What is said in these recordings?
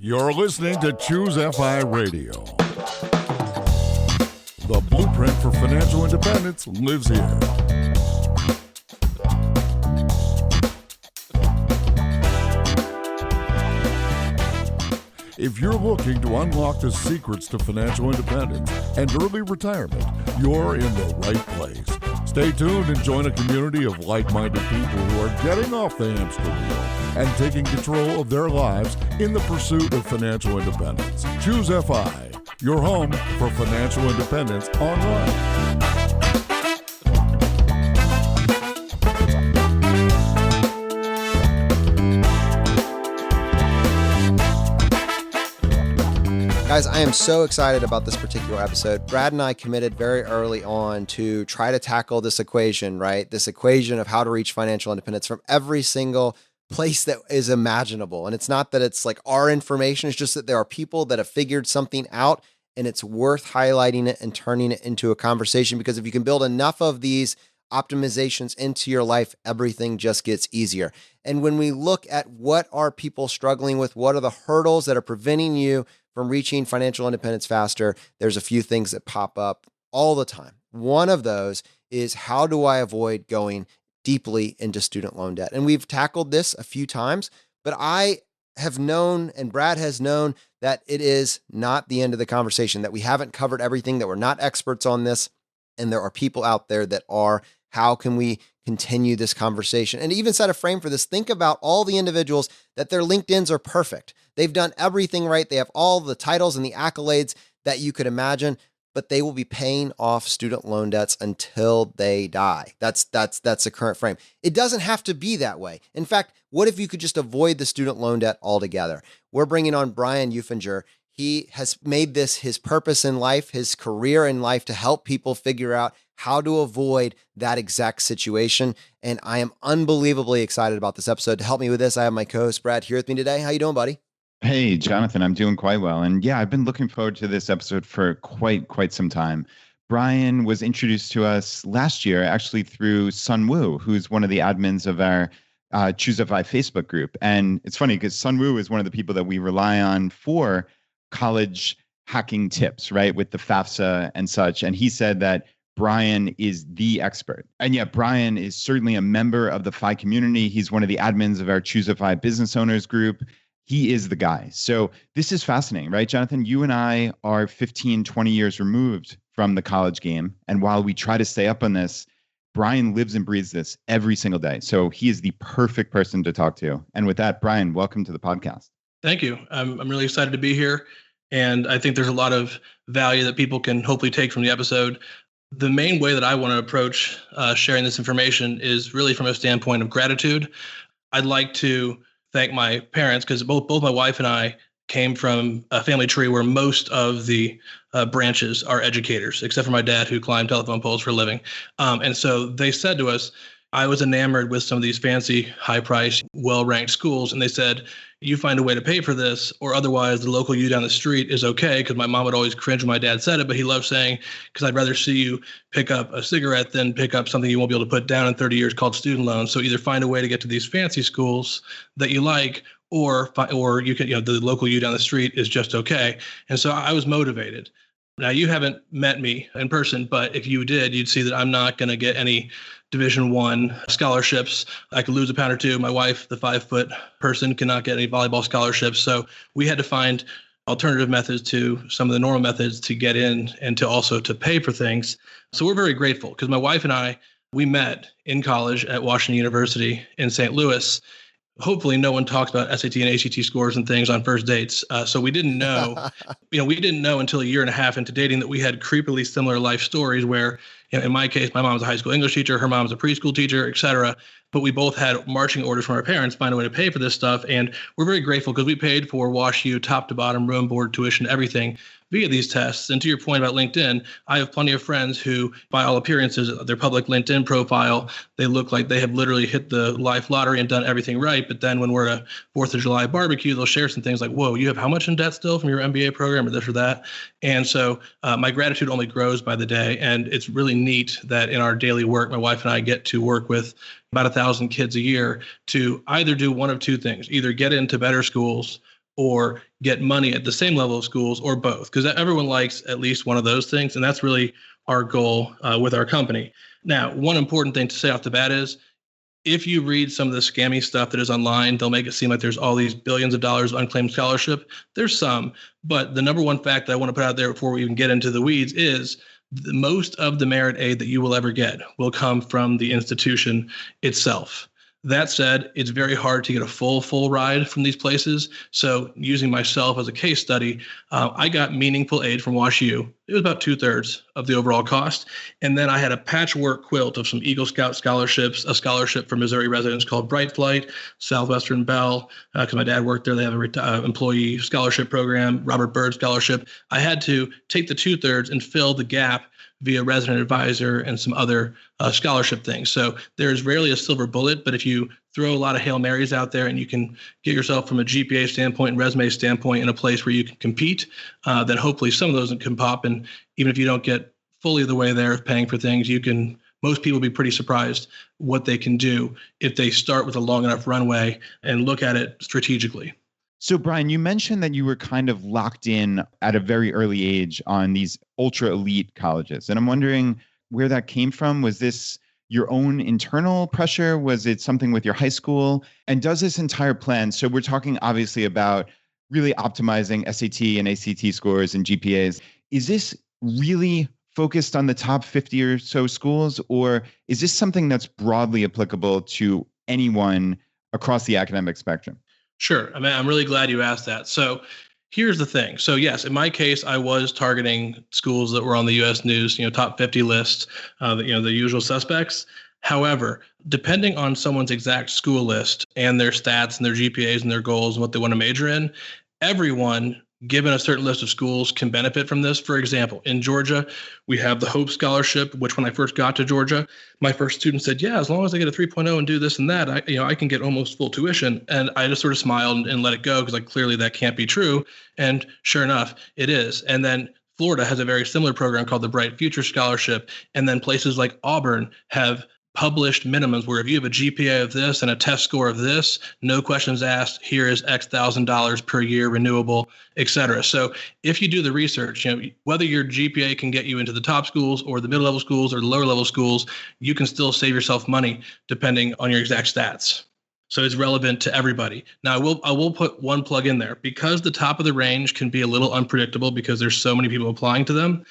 You're listening to ChooseFI Radio. The blueprint for financial independence lives here. If you're looking to unlock the secrets to financial independence and early retirement, you're in the right place. Stay tuned and join a community of like-minded people who are getting off the hamster wheel and taking control of their lives in the pursuit of financial independence. ChooseFI, your home for financial independence online. Guys, I am so excited about this particular episode. Brad and I committed very early on to try to tackle this equation, right? This equation of how to reach financial independence from every single place that is imaginable. And it's not that it's like our information, it's just that there are people that have figured something out and it's worth highlighting it and turning it into a conversation, because if you can build enough of these optimizations into your life, everything just gets easier. And when we look at what are people struggling with, what are the hurdles that are preventing you from reaching financial independence faster, there's a few things that pop up all the time. One of those is, how do I avoid going deeply into student loan debt? And we've tackled this a few times, but I have known, and Brad has known, that it is not the end of the conversation, that we haven't covered everything, that we're not experts on this, and there are people out there that are. How can we continue this conversation and even set a frame for this? Think about all the individuals that their LinkedIns are perfect. They've done everything right. They have all the titles and the accolades that you could imagine, but they will be paying off student loan debts until they die. That's the current frame. It doesn't have to be that way. In fact, what if you could just avoid the student loan debt altogether? We're bringing on Brian Eufinger. He has made this his purpose in life, his career in life, to help people figure out how to avoid that exact situation. And I am unbelievably excited about this episode. To help me with this, I have my co-host Brad here with me today. How you doing, buddy? Hey, Jonathan, I'm doing quite well. And yeah, I've been looking forward to this episode for quite some time. Brian was introduced to us last year, actually through Sun Wu, who's one of the admins of our ChooseFI Facebook group. And it's funny because Sun Wu is one of the people that we rely on for college hacking tips, right? With the FAFSA and such. And he said that Brian is the expert. And yet Brian is certainly a member of the FI community. He's one of the admins of our ChooseFI business owners group. He is the guy. So this is fascinating, right, Jonathan? You and I are 15, 20 years removed from the college game. And while we try to stay up on this, Brian lives and breathes this every single day. So he is the perfect person to talk to. And with that, Brian, welcome to the podcast. Thank you. I'm really excited to be here. And I think there's a lot of value that people can hopefully take from the episode. The main way that I want to approach sharing this information is really from a standpoint of gratitude. I'd like to thank my parents, because both my wife and I came from a family tree where most of the branches are educators, except for my dad, who climbed telephone poles for a living. And so they said to us, I was enamored with some of these fancy, high-priced, well-ranked schools, and they said, you find a way to pay for this, or otherwise the local you down the street is okay, because my mom would always cringe when my dad said it, but he loved saying, because I'd rather see you pick up a cigarette than pick up something you won't be able to put down in 30 years called student loans. So either find a way to get to these fancy schools that you like, or you can, the local you down the street is just okay. And so I was motivated. Now, you haven't met me in person, but if you did, you'd see that I'm not going to get any Division I scholarships. I could lose a pound or two. My wife, the 5-foot person, cannot get any volleyball scholarships. So we had to find alternative methods to some of the normal methods to get in and to also to pay for things. So we're very grateful, because my wife and I, we met in college at Washington University in St. Louis. Hopefully no one talks about SAT and ACT scores and things on first dates. So we didn't know, we didn't know until a year and a half into dating that we had creepily similar life stories where, in my case, my mom was a high school English teacher, her mom was a preschool teacher, et cetera. But we both had marching orders from our parents, find a way to pay for this stuff. And we're very grateful because we paid for WashU top to bottom, room, board, tuition, everything via these tests. And to your point about LinkedIn, I have plenty of friends who, by all appearances, their public LinkedIn profile, they look like they have literally hit the life lottery and done everything right. But then when we're at a 4th of July barbecue, they'll share some things like, whoa, you have how much in debt still from your MBA program or this or that? And so my gratitude only grows by the day. And it's really neat that in our daily work, my wife and I get to work with about 1,000 kids a year to either do one of two things, either get into better schools or get money at the same level of schools, or both, because everyone likes at least one of those things. And that's really our goal with our company. Now, one important thing to say off the bat is, if you read some of the scammy stuff that is online, they'll make it seem like there's all these billions of dollars of unclaimed scholarship. There's some, but the number one fact that I want to put out there before we even get into the weeds is most of the merit aid that you will ever get will come from the institution itself. That said, it's very hard to get a full ride from these places. So using myself as a case study, I got meaningful aid from WashU. It was about 2/3 of the overall cost. And then I had a patchwork quilt of some Eagle Scout scholarships, a scholarship for Missouri residents called Bright Flight, Southwestern Bell, because my dad worked there. They have a employee scholarship program, Robert Byrd scholarship. I had to take the 2/3 and fill the gap via resident advisor and some other scholarship things. So there's rarely a silver bullet, but if you throw a lot of Hail Marys out there and you can get yourself from a GPA standpoint and resume standpoint in a place where you can compete, then hopefully some of those can pop. And even if you don't get fully the way there of paying for things, most people will be pretty surprised what they can do if they start with a long enough runway and look at it strategically. So, Brian, you mentioned that you were kind of locked in at a very early age on these ultra elite colleges. And I'm wondering where that came from. Was this your own internal pressure? Was it something with your high school? And does this entire plan, so we're talking obviously about really optimizing SAT and ACT scores and GPAs. Is this really focused on the top 50 or so schools? Or is this something that's broadly applicable to anyone across the academic spectrum? Sure. I mean, I'm really glad you asked that. So here's the thing. So yes, in my case, I was targeting schools that were on the U.S. News, top 50 list, the usual suspects. However, depending on someone's exact school list and their stats and their GPAs and their goals and what they want to major in, everyone given a certain list of schools can benefit from this. For example, in Georgia, we have the Hope Scholarship, which when I first got to Georgia, my first student said, yeah, as long as I get a 3.0 and do this and that, I can get almost full tuition. And I just sort of smiled and let it go because clearly that can't be true. And sure enough, it is. And then Florida has a very similar program called the Bright Future Scholarship. And then places like Auburn have published minimums where if you have a GPA of this and a test score of this, no questions asked, here is X $1,000 per year renewable, et cetera. So if you do the research, whether your GPA can get you into the top schools or the middle level schools or the lower level schools, you can still save yourself money depending on your exact stats. So it's relevant to everybody. Now, I will put one plug in there because the top of the range can be a little unpredictable because there's so many people applying to them.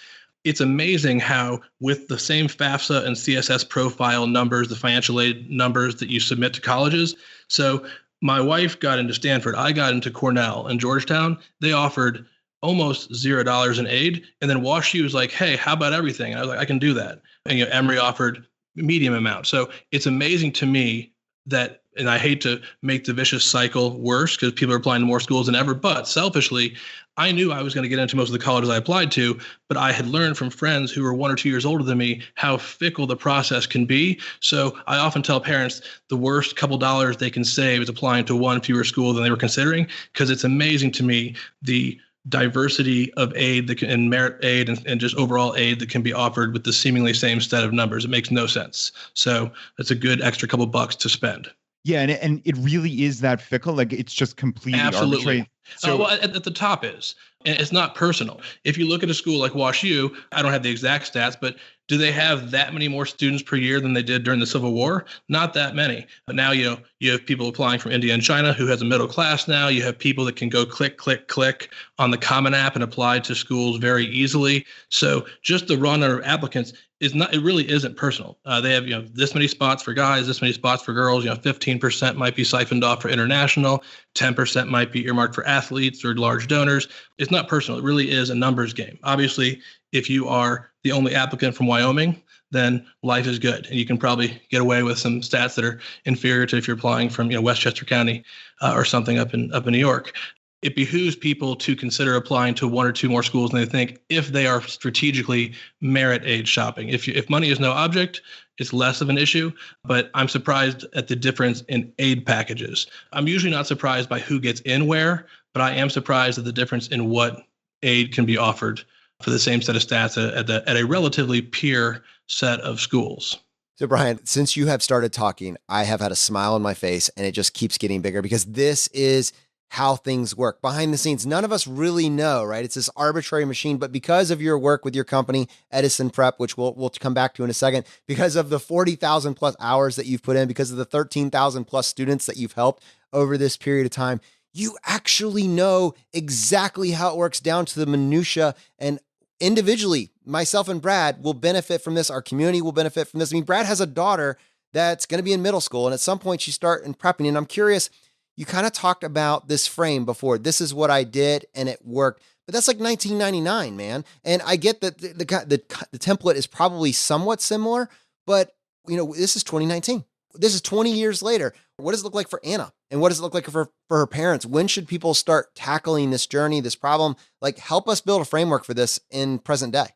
It's amazing how with the same FAFSA and CSS profile numbers, the financial aid numbers that you submit to colleges. So my wife got into Stanford. I got into Cornell and Georgetown. They offered almost $0 in aid. And then WashU was like, hey, how about everything? And I was like, I can do that. And Emory offered a medium amount. So it's amazing to me that, and I hate to make the vicious cycle worse because people are applying to more schools than ever, but selfishly, I knew I was going to get into most of the colleges I applied to, but I had learned from friends who were 1 or 2 years older than me how fickle the process can be. So I often tell parents the worst couple dollars they can save is applying to one fewer school than they were considering, because it's amazing to me the diversity of aid and merit aid and just overall aid that can be offered with the seemingly same set of numbers. It makes no sense. So that's a good extra couple bucks to spend. Yeah, and it really is that fickle. Like it's just completely arbitrary. So well, at the top is, and it's not personal. If you look at a school like WashU, I don't have the exact stats, but do they have that many more students per year than they did during the Civil War? Not that many. But now, you have people applying from India and China who has a middle class now. You have people that can go click, click, click on the Common App and apply to schools very easily. So just the raw number of applicants it really isn't personal. They have, this many spots for guys, this many spots for girls, 15% might be siphoned off for international, 10% might be earmarked for athletes or large donors. It's not personal. It really is a numbers game. Obviously, if you are the only applicant from Wyoming, then life is good. And you can probably get away with some stats that are inferior to if you're applying from, Westchester County or something up in New York. It behooves people to consider applying to 1 or 2 more schools than they think if they are strategically merit aid shopping. If money is no object, it's less of an issue, but I'm surprised at the difference in aid packages. I'm usually not surprised by who gets in where, but I am surprised at the difference in what aid can be offered for the same set of stats at a relatively peer set of schools. So Brian, since you have started talking, I have had a smile on my face and it just keeps getting bigger because this is how things work behind the scenes. None of us really know, right? It's this arbitrary machine, but because of your work with your company, Edison Prep, which we'll come back to in a second, because of the 40,000 plus hours that you've put in, because of the 13,000 plus students that you've helped over this period of time, you actually know exactly how it works down to the minutia. And individually, myself and Brad will benefit from this. Our community will benefit from this. I mean, Brad has a daughter that's going to be in middle school, and at some point she start in prepping. And I'm curious, you kind of talked about this frame before. This is what I did, and it worked. But that's like 1999, man. And I get that the template is probably somewhat similar, but this is 2019. This is 20 years later. What does it look like for Anna? And what does it look like for her parents? When should people start tackling this journey, this problem? Like, help us build a framework for this in present day.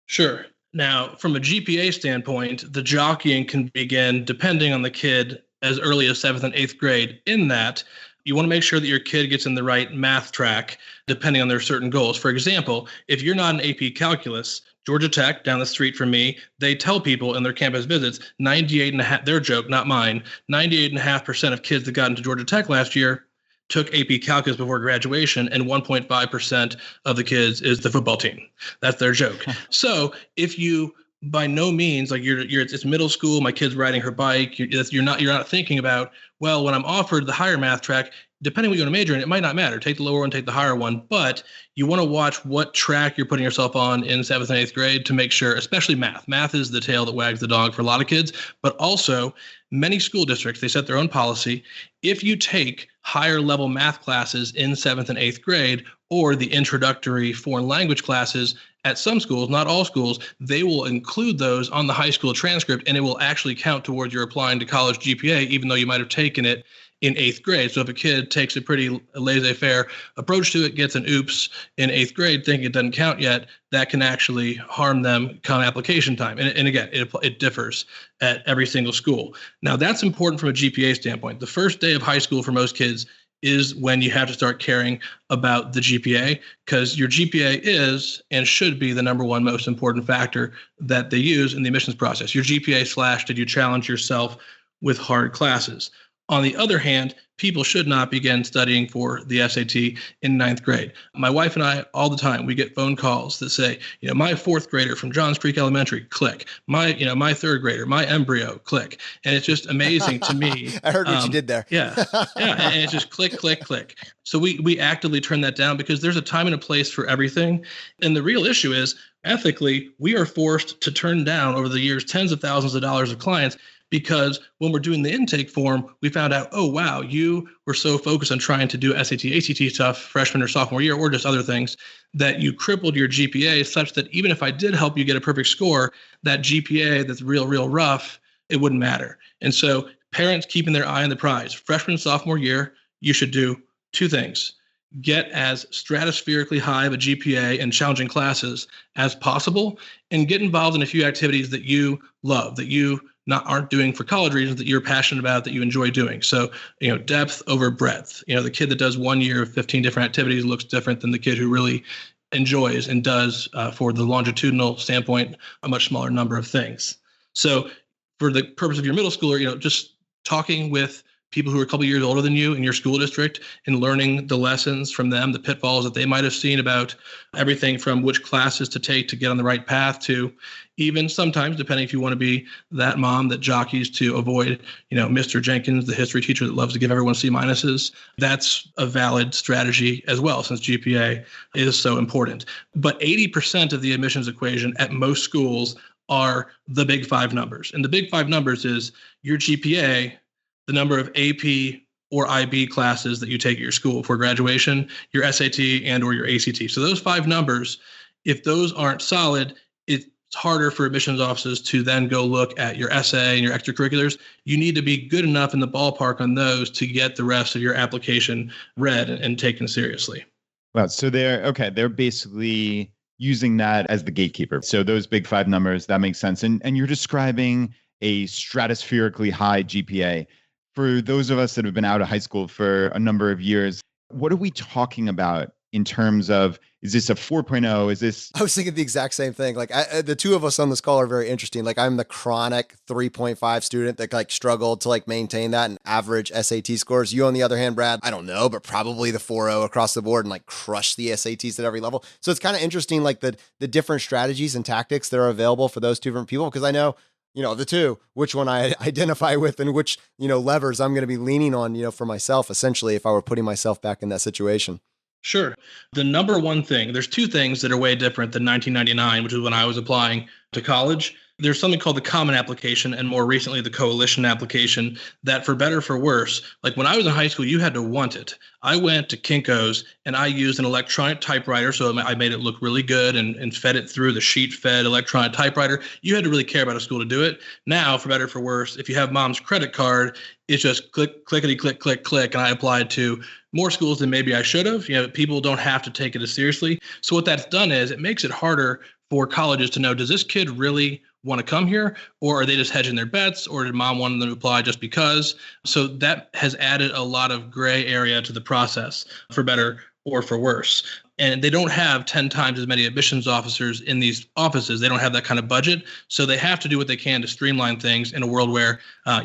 Sure. Now, from a GPA standpoint, the jockeying can begin depending on the kid as early as 7th and 8th grade, in that you want to make sure that your kid gets in the right math track depending on their certain goals. For example, if you're not an AP calculus, Georgia Tech, down the street from me, they tell people in their campus visits, 98.5%, their joke, not mine, 98.5% of kids that got into Georgia Tech last year took AP Calculus before graduation, and 1.5% of the kids is the football team. That's their joke. So if you, by no means, like it's middle school, my kid's riding her bike, you're not thinking about, well, when I'm offered the higher math track, depending what you want to major in, it might not matter. Take the lower one, take the higher one, but you want to watch what track you're putting yourself on in 7th and 8th grade to make sure, especially math. Math is the tail that wags the dog for a lot of kids, but also many school districts, they set their own policy. If you take higher level math classes in 7th and 8th grade, or the introductory foreign language classes at some schools, not all schools, they will include those on the high school transcript, and it will actually count towards your applying to college GPA, even though you might have taken it in 8th grade. So if a kid takes a pretty laissez-faire approach to it, gets an oops in 8th grade, thinking it doesn't count yet, that can actually harm them come application time. And again, it differs at every single school. Now, that's important from a GPA standpoint. The first day of high school for most kids is when you have to start caring about the GPA, because your GPA is and should be the number one most important factor that they use in the admissions process. Your GPA / did you challenge yourself with hard classes? On the other hand, people should not begin studying for the SAT in 9th grade. My wife and I, all the time, we get phone calls that say, my 4th grader from Johns Creek Elementary, click. My 3rd grader, my embryo, click. And it's just amazing to me. I heard what you did there. Yeah. And it's just click, click, click. So we actively turn that down because there's a time and a place for everything. And the real issue is, ethically, we are forced to turn down over the years tens of thousands of dollars of clients, because when we're doing the intake form, we found out, oh, wow, you were so focused on trying to do SAT, ACT stuff freshman or sophomore year, or just other things, that you crippled your GPA such that even if I did help you get a perfect score, that GPA that's real rough, it wouldn't matter. And so parents keeping their eye on the prize. Freshman, sophomore year, you should do two things. Get as stratospherically high of a GPA in challenging classes as possible, and get involved in a few activities that you love, that you aren't doing for college reasons, that you're passionate about, that you enjoy doing. So, depth over breadth. The kid that does 1 year of 15 different activities looks different than the kid who really enjoys and does, for the longitudinal standpoint, a much smaller number of things. So for the purpose of your middle schooler, just talking with people who are a couple years older than you in your school district and learning the lessons from them, the pitfalls that they might have seen about everything from which classes to take to get on the right path, to even sometimes, depending if you want to be that mom that jockeys to avoid, Mr. Jenkins, the history teacher that loves to give everyone C minuses. That's a valid strategy as well, since GPA is so important. But 80% of the admissions equation at most schools are the big five numbers. And the big five numbers is your GPA, the number of AP or IB classes that you take at your school for graduation, your SAT and or your ACT. So those five numbers, if those aren't solid, it's harder for admissions offices to then go look at your essay and your extracurriculars. You need to be good enough in the ballpark on those to get the rest of your application read and taken seriously. Well, so they're basically using that as the gatekeeper. So those big five numbers, that makes sense. And you're describing a stratospherically high GPA. For those of us that have been out of high school for a number of years, what are we talking about in terms of, is this a 4.0? Is this? I was thinking the exact same thing. Like the two of us on this call are very interesting. Like I'm the chronic 3.5 student that like struggled to like maintain that and average SAT scores. You on the other hand, Brad, I don't know, but probably the 4.0 across the board and like crush the SATs at every level. So it's kind of interesting, like the different strategies and tactics that are available for those two different people. Because I know, the two, which one I identify with and which, levers I'm going to be leaning on, for myself, essentially, if I were putting myself back in that situation. Sure. The number one thing, there's two things that are way different than 1999, which is when I was applying to college. There's something called the Common Application and more recently the Coalition Application that, for better or for worse, like when I was in high school, you had to want it. I went to Kinko's and I used an electronic typewriter, so I made it look really good and fed it through the sheet-fed electronic typewriter. You had to really care about a school to do it. Now, for better or for worse, if you have mom's credit card, it's just clickety, click, click, click, and I applied to more schools than maybe I should have. People don't have to take it as seriously. So what that's done is it makes it harder for colleges to know, does this kid really want to come here, or are they just hedging their bets, or did mom want them to apply just because? So that has added a lot of gray area to the process, for better or for worse. And they don't have 10 times as many admissions officers in these offices. They don't have that kind of budget. So they have to do what they can to streamline things in a world where,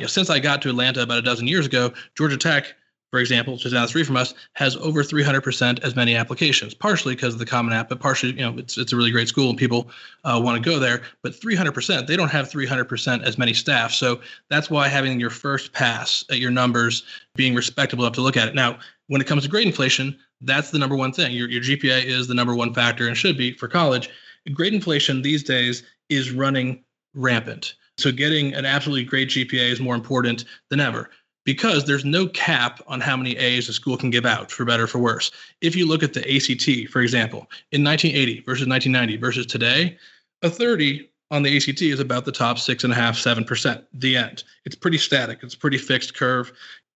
since I got to Atlanta about a dozen years ago, Georgia Tech, for example, which is down the street from us, has over 300% as many applications, partially because of the Common App, but partially, it's a really great school and people want to go there. But 300%, they don't have 300% as many staff. So that's why having your first pass at your numbers being respectable enough to look at it. Now, when it comes to grade inflation, that's the number one thing. Your GPA is the number one factor and should be for college. Grade inflation these days is running rampant. So getting an absolutely great GPA is more important than ever, because there's no cap on how many A's a school can give out, for better or for worse. If you look at the ACT, for example, in 1980 versus 1990 versus today, a 30 on the ACT is about the top 6.5%, 7%, the end. It's pretty static. It's a pretty fixed curve,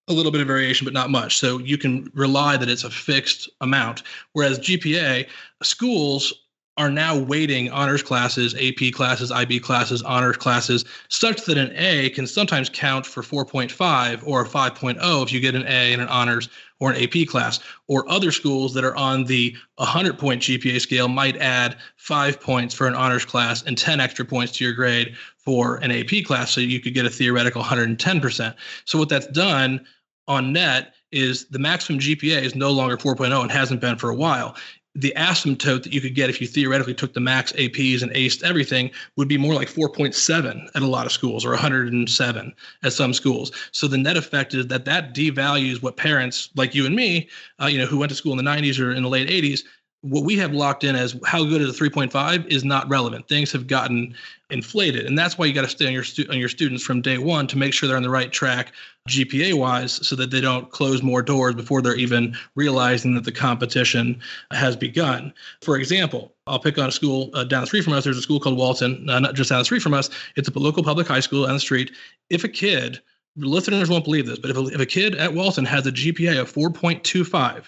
a little bit of variation, but not much. So you can rely that it's a fixed amount. Whereas GPA, schools are now weighting honors classes, AP classes, IB classes, honors classes, such that an A can sometimes count for 4.5 or a 5.0 if you get an A in an honors or an AP class. Or other schools that are on the 100-point GPA scale might add 5 points for an honors class and 10 extra points to your grade for an AP class, so you could get a theoretical 110%. So what that's done on net is the maximum GPA is no longer 4.0 and hasn't been for a while. The asymptote that you could get if you theoretically took the max APs and aced everything would be more like 4.7 at a lot of schools, or 107 at some schools. So the net effect is that devalues what parents like you and me, who went to school in the 90s or in the late 80s, what we have locked in as how good is a 3.5 is not relevant. Things have gotten inflated. And that's why you got to stay on your students from day one to make sure they're on the right track GPA wise, so that they don't close more doors before they're even realizing that the competition has begun. For example, I'll pick on a school down the street from us. There's a school called Walton, not just down the street from us. It's a local public high school down the street. If a kid, listeners won't believe this, but if a kid at Walton has a GPA of 4.25,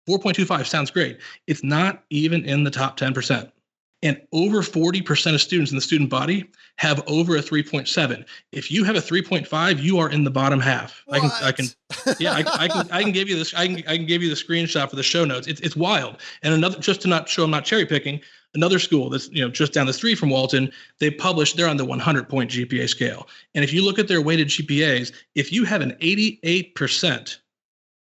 4.25 sounds great. It's not even in the top 10%. And over 40% of students in the student body have over a 3.7. If you have a 3.5, you are in the bottom half. What? I can give you this. I can give you the screenshot for the show notes. It's wild. And another, just to not show I'm not cherry picking, another school that's just down the street from Walton, they're on the 100-point GPA scale. And if you look at their weighted GPAs, if you have an 88%,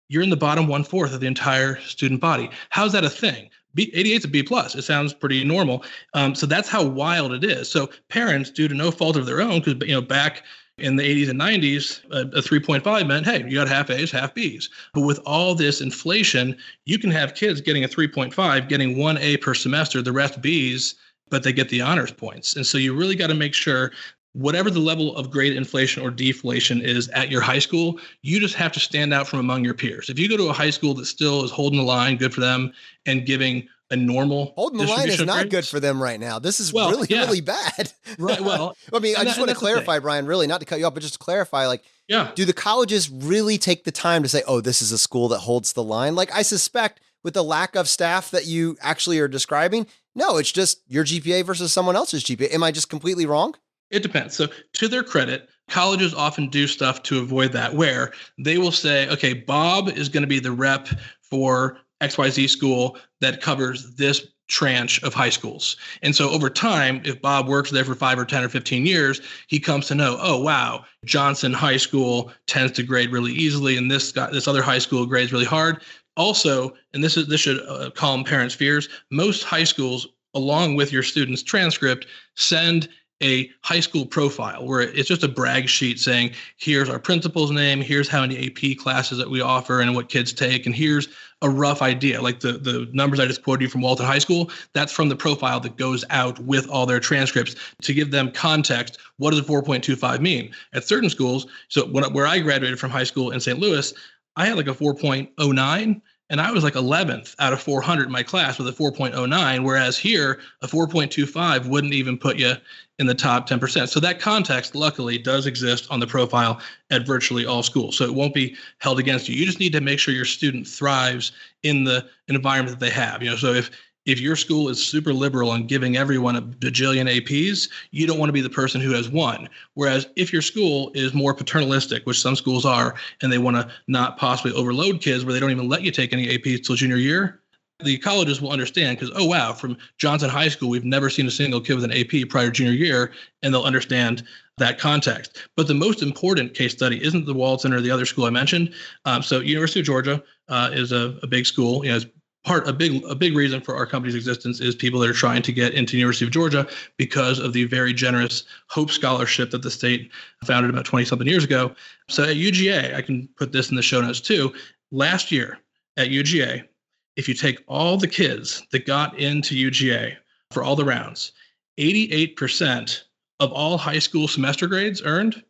you're in the bottom 1/4 of the entire student body. How's that a thing? 88 is a B plus. It sounds pretty normal. So that's how wild it is. So parents, due to no fault of their own, because back in the 80s and 90s, a 3.5 meant, hey, you got half A's, half B's. But with all this inflation, you can have kids getting a 3.5, getting 1 A per semester, the rest B's, but they get the honors points. And so you really got to make sure, whatever the level of grade inflation or deflation is at your high school, you just have to stand out from among your peers. If you go to a high school that still is holding the line, good for them, and giving a normal holding the line is not good for them right now. This is really bad. Right. Well, I mean, I just want to clarify, Brian, really not to cut you off, but just to clarify, do the colleges really take the time to say, oh, this is a school that holds the line? Like, I suspect with the lack of staff that you actually are describing, no, it's just your GPA versus someone else's GPA. Am I just completely wrong? It depends. So to their credit, colleges often do stuff to avoid that, where they will say, okay, Bob is going to be the rep for XYZ school that covers this tranche of high schools. And so over time, if Bob works there for 5 or 10 or 15 years, he comes to know, oh, wow, Johnson High School tends to grade really easily, and this other high school grades really hard. Also, and this should calm parents' fears, most high schools, along with your student's transcript, send a high school profile where it's just a brag sheet saying, here's our principal's name, here's how many AP classes that we offer and what kids take, and here's a rough idea. Like the numbers I just quoted you from Walton High School, that's from the profile that goes out with all their transcripts to give them context. What does a 4.25 mean? At certain schools, so where I graduated from high school in St. Louis, I had like a 4.09. And I was like 11th out of 400 in my class with a 4.09, whereas here, a 4.25 wouldn't even put you in the top 10%. So that context, luckily, does exist on the profile at virtually all schools. So it won't be held against you. You just need to make sure your student thrives in the environment that they have. So if your school is super liberal and giving everyone a bajillion APs, you don't want to be the person who has one. Whereas if your school is more paternalistic, which some schools are, and they want to not possibly overload kids where they don't even let you take any APs till junior year, the colleges will understand because, oh, wow, from Johnson High School, we've never seen a single kid with an AP prior to junior year, and they'll understand that context. But the most important case study isn't the Walton or the other school I mentioned. So University of Georgia is a big school. It's a big reason for our company's existence is people that are trying to get into University of Georgia because of the very generous Hope Scholarship that the state founded about 20-something years ago. So at UGA, I can put this in the show notes too. Last year at UGA, if you take all the kids that got into UGA for all the rounds, 88% of all high school semester grades earned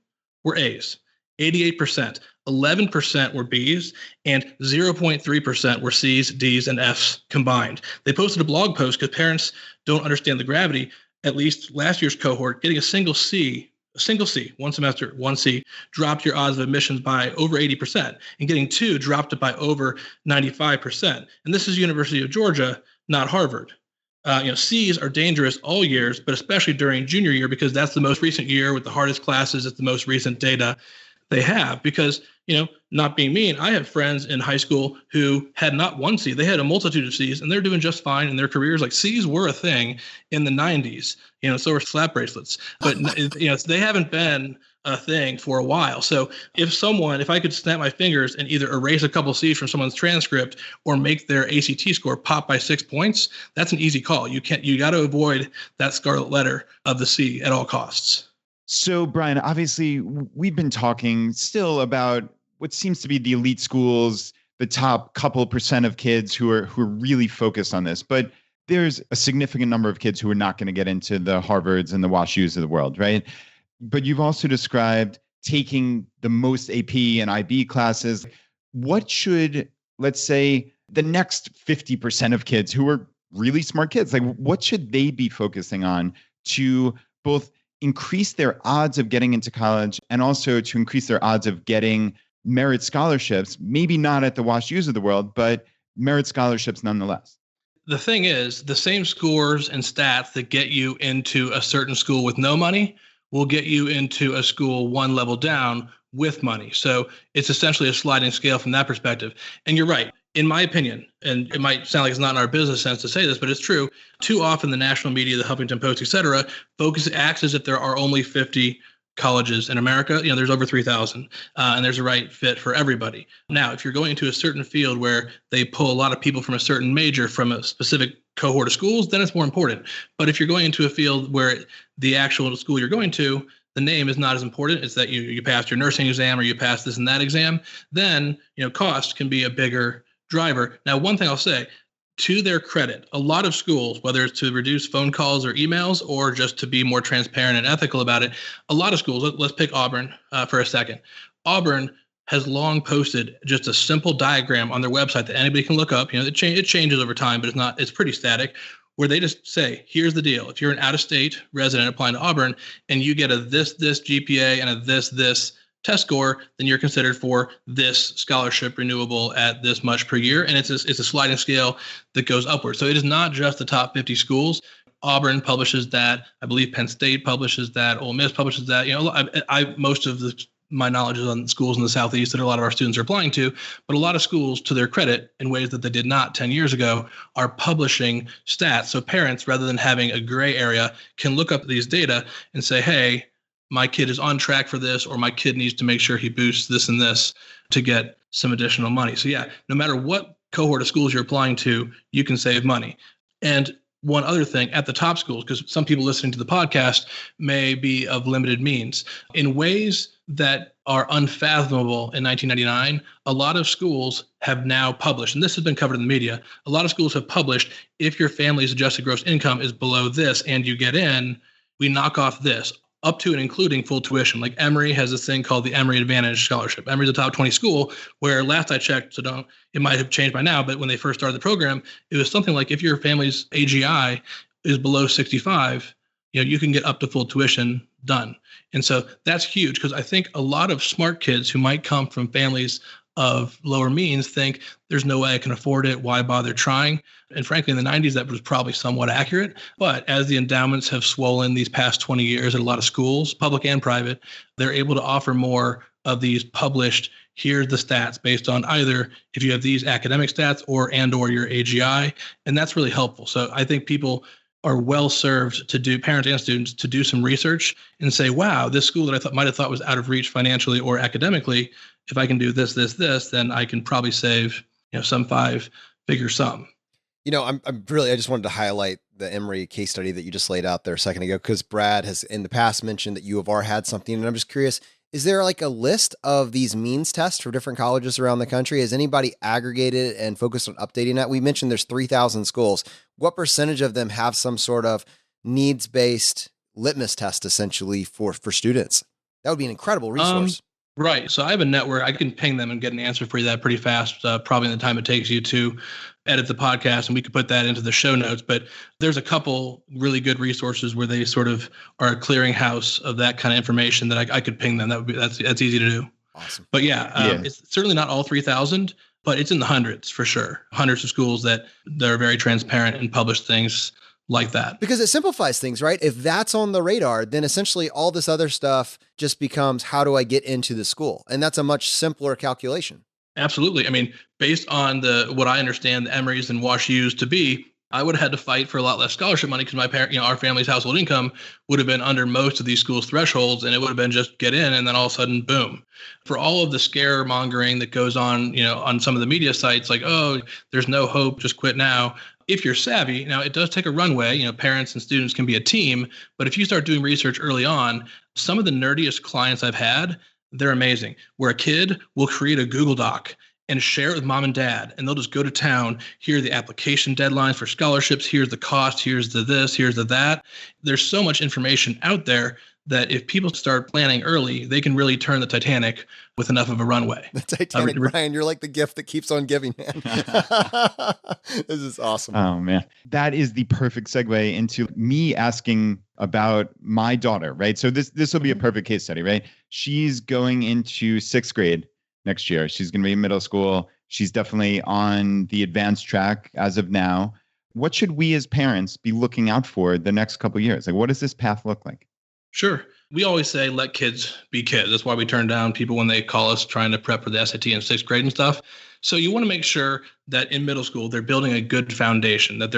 were A's. 88%. 11% were B's, and 0.3% were C's, D's, and F's combined. They posted a blog post because parents don't understand the gravity. At least last year's cohort, getting a single C, one semester, one C, dropped your odds of admissions by over 80%, and getting 2 dropped it by over 95%. And this is University of Georgia, not Harvard. C's are dangerous all years, but especially during junior year because that's the most recent year with the hardest classes. It's the most recent data they have because, not being mean, I have friends in high school who had not one C, they had a multitude of C's and they're doing just fine in their careers. Like C's were a thing in the 90s, so were slap bracelets, but they haven't been a thing for a while. So if I could snap my fingers and either erase a couple C's from someone's transcript or make their ACT score pop by 6 points, that's an easy call. You got to avoid that scarlet letter of the C at all costs. So, Brian, obviously, we've been talking still about what seems to be the elite schools, the top couple % of kids who are really focused on this. But there's a significant number of kids who are not going to get into the Harvards and the WashUs of the world, right? But you've also described taking the most AP and IB classes. What should, let's say, the next 50% of kids who are really smart kids, like what should they be focusing on to both increase their odds of getting into college and also to increase their odds of getting merit scholarships, maybe not at the WashUs of the world, but merit scholarships nonetheless? The thing is, the same scores and stats that get you into a certain school with no money will get you into a school one level down with money. So it's essentially a sliding scale from that perspective. And you're right. In my opinion, and it might sound like it's not in our business sense to say this, but it's true. Too often the national media, the Huffington Post, et cetera, acts as if there are only 50 colleges in America. There's over 3,000, and there's a right fit for everybody. Now, if you're going into a certain field where they pull a lot of people from a certain major from a specific cohort of schools, then it's more important. But if you're going into a field where the actual school you're going to, the name is not as important. It's that you passed your nursing exam or you passed this and that exam, then cost can be a bigger driver. Now, one thing I'll say, to their credit, a lot of schools, whether it's to reduce phone calls or emails or just to be more transparent and ethical about it, a lot of schools, let's pick Auburn for a second. Auburn has long posted just a simple diagram on their website that anybody can look up. It changes over time, but it's pretty static, where they just say, here's the deal. If you're an out-of-state resident applying to Auburn and you get a this GPA and a this test score, then you're considered for this scholarship renewable at this much per year. And it's a sliding scale that goes upward. So it is not just the top 50 schools. Auburn publishes that. I believe Penn State publishes that. Ole Miss publishes that. Most of the my knowledge is on schools in the Southeast that a lot of our students are applying to, but a lot of schools, to their credit, in ways that they did not 10 years ago, are publishing stats. So parents, rather than having a gray area, can look up these data and say, hey, my kid is on track for this, or my kid needs to make sure he boosts this and this to get some additional money. So yeah, no matter what cohort of schools you're applying to, you can save money. And one other thing, at the top schools, because some people listening to the podcast may be of limited means, in ways that are unfathomable in 1999, a lot of schools have now published, and this has been covered in the media, a lot of schools have published, if your family's adjusted gross income is below this and you get in, we knock off this, up to and including full tuition. Like Emory has this thing called the Emory Advantage Scholarship. Emory's a top 20 school where last I checked, it might have changed by now, but when they first started the program, it was something like if your family's AGI is below 65, you can get up to full tuition done. And so that's huge, because I think a lot of smart kids who might come from families of lower means think there's no way I can afford it. Why bother trying? And frankly, in the 90s, that was probably somewhat accurate. But as the endowments have swollen these past 20 years at a lot of schools, public and private, they're able to offer more of these published, here's the stats based on either if you have these academic stats or your AGI. And that's really helpful. So I think people are well served to do, parents and students, to do some research and say, wow, this school that I might have thought was out of reach financially or academically, if I can do this, then I can probably save, some 5-figure sum. I just wanted to highlight the Emory case study that you just laid out there a second ago, because Brad has in the past mentioned that U of R had something. And I'm just curious, is there like a list of these means tests for different colleges around the country? Has anybody aggregated and focused on updating that? We mentioned there's 3,000 schools. What percentage of them have some sort of needs-based litmus test essentially for students? That would be an incredible resource. Right. So I have a network. I can ping them and get an answer for you that pretty fast, probably in the time it takes you to edit the podcast, and we could put that into the show notes. But there's a couple really good resources where they sort of are a clearinghouse of that kind of information that I could ping them. That's easy to do. Awesome. But it's certainly not all 3,000, but it's in the hundreds for sure. Hundreds of schools that are very transparent and publish things like that. Because it simplifies things, right? If that's on the radar, then essentially all this other stuff just becomes, how do I get into the school? And that's a much simpler calculation. Absolutely. I mean, based on what I understand the Emorys and Wash U's to be, I would have had to fight for a lot less scholarship money because our family's household income would have been under most of these schools' thresholds, and it would have been just get in, and then all of a sudden, boom. For all of the scaremongering that goes on, on some of the media sites, like, oh, there's no hope, just quit now. If you're savvy, now it does take a runway, parents and students can be a team, but if you start doing research early on, some of the nerdiest clients I've had, they're amazing, where a kid will create a Google Doc and share it with mom and dad, and they'll just go to town. Here are the application deadlines for scholarships. Here's the cost. Here's the this. Here's the that. There's so much information out there that if people start planning early, they can really turn the Titanic with enough of a runway. The Titanic, Brian, you're like the gift that keeps on giving, man. This is awesome. Oh, man. That is the perfect segue into me asking about my daughter, right? So this will be a perfect case study, right? She's going into 6th grade next year. She's going to be in middle school. She's definitely on the advanced track as of now. What should we as parents be looking out for the next couple of years? Like, what does this path look like? Sure. We always say, let kids be kids. That's why we turn down people when they call us trying to prep for the SAT in 6th grade and stuff. So you want to make sure that in middle school, they're building a good foundation, that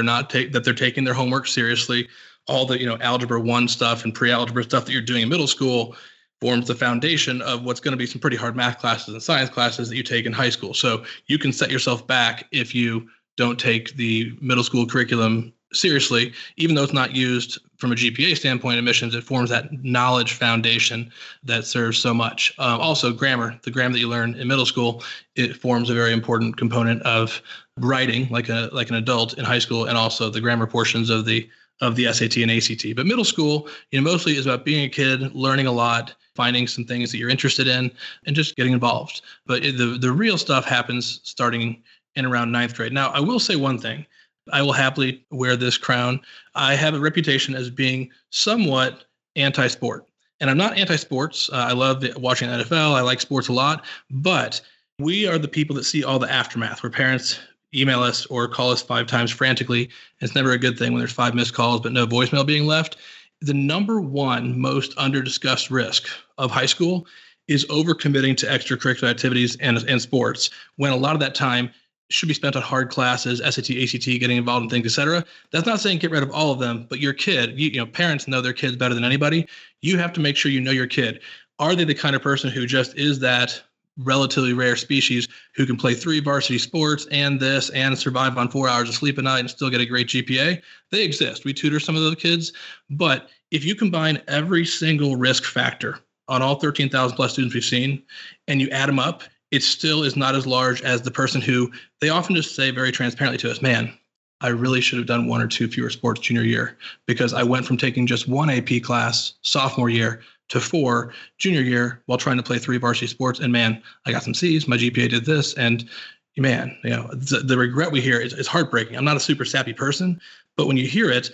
they're taking their homework seriously. All the, Algebra 1 stuff and pre-algebra stuff that you're doing in middle school forms the foundation of what's going to be some pretty hard math classes and science classes that you take in high school. So you can set yourself back if you don't take the middle school curriculum seriously, even though it's not used from a GPA standpoint, admissions, it forms that knowledge foundation that serves so much. Also, grammar, the grammar that you learn in middle school, it forms a very important component of writing like an adult in high school, and also the grammar portions of the SAT and ACT. But middle school, mostly is about being a kid, learning a lot, finding some things that you're interested in, and just getting involved. But the real stuff happens starting in around 9th grade. Now, I will say one thing. I will happily wear this crown. I have a reputation as being somewhat anti-sport. And I'm not anti-sports. I love watching NFL. I like sports a lot. But we are the people that see all the aftermath, where parents email us or call us 5 times frantically. It's never a good thing when there's 5 missed calls but no voicemail being left. The number one most under-discussed risk of high school is overcommitting to extracurricular activities and sports when a lot of that time should be spent on hard classes, SAT, ACT, getting involved in things, etc. That's not saying get rid of all of them, but your kid, parents know their kids better than anybody. You have to make sure you know your kid. Are they the kind of person who just is that relatively rare species who can play 3 varsity sports and this and survive on 4 hours of sleep a night and still get a great GPA? They exist. We tutor some of those kids. But if you combine every single risk factor on all 13,000 plus students we've seen, and you add them up, it still is not as large as the person who they often just say very transparently to us, man, I really should have done 1 or 2 fewer sports junior year because I went from taking just 1 AP class sophomore year to 4 junior year while trying to play 3 varsity sports. And man, I got some C's, my GPA did this. And man, the regret we hear is heartbreaking. I'm not a super sappy person, but when you hear it,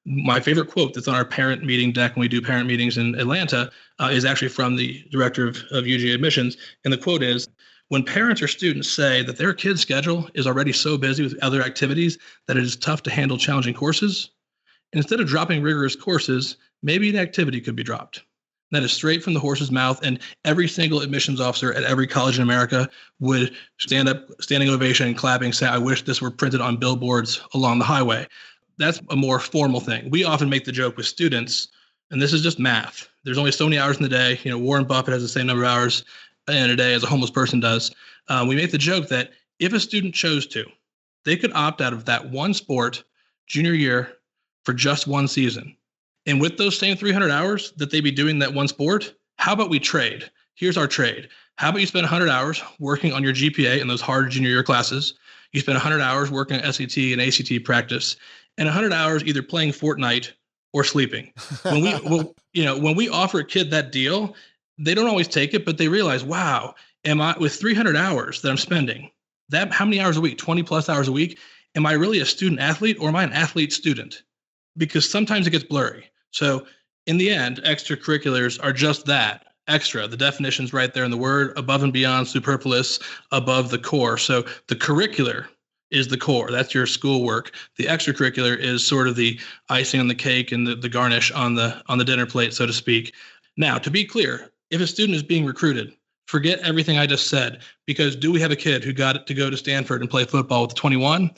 my favorite quote that's on our parent meeting deck when we do parent meetings in Atlanta is actually from the director of UGA admissions. And the quote is, when parents or students say that their kid's schedule is already so busy with other activities that it is tough to handle challenging courses, instead of dropping rigorous courses, maybe an activity could be dropped. That is straight from the horse's mouth, and every single admissions officer at every college in America would stand up, standing ovation and clapping, say, I wish this were printed on billboards along the highway. That's a more formal thing. We often make the joke with students, and this is just math. There's only so many hours in the day. Warren Buffett has the same number of hours in a day as a homeless person does. We make the joke that if a student chose to, they could opt out of that one sport junior year for just 1 season. And with those same 300 hours that they'd be doing that one sport, how about we trade? Here's our trade. How about you spend 100 hours working on your GPA in those hard junior year classes? You spend 100 hours working on SAT and ACT practice, and 100 hours either playing Fortnite or sleeping. When we offer a kid that deal, they don't always take it, but they realize, wow, am I with 300 hours that I'm spending, that how many hours a week, 20 plus hours a week, am I really a student athlete or am I an athlete student? Because sometimes it gets blurry. So in the end, extracurriculars are just that, extra. The definition's right there in the word, above and beyond, superfluous, above the core. So the curricular is the core. That's your schoolwork. The extracurricular is sort of the icing on the cake and the garnish on the dinner plate, so to speak. Now, to be clear, if a student is being recruited, forget everything I just said, because do we have a kid who got to go to Stanford and play football with 21?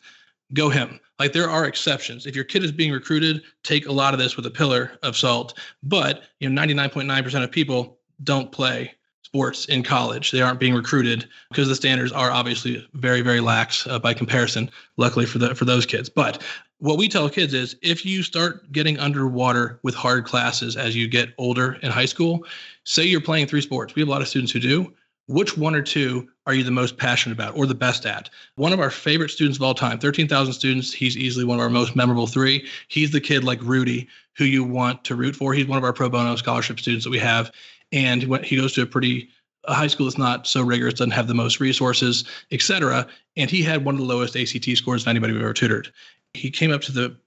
Go him. Like, there are exceptions. If your kid is being recruited, take a lot of this with a pillar of salt. But 99.9% of people don't play sports in college. They aren't being recruited because the standards are obviously very, very lax by comparison, luckily for those kids. But what we tell kids is, if you start getting underwater with hard classes as you get older in high school, say you're playing 3 sports. We have a lot of students who do. Which 1 or 2 are you the most passionate about or the best at? One of our favorite students of all time, 13,000 students. He's easily one of our most memorable 3. He's the kid like Rudy who you want to root for. He's one of our pro bono scholarship students that we have. And he goes to a high school that's not so rigorous, doesn't have the most resources, et cetera. And he had one of the lowest ACT scores of anybody we've ever tutored. He came up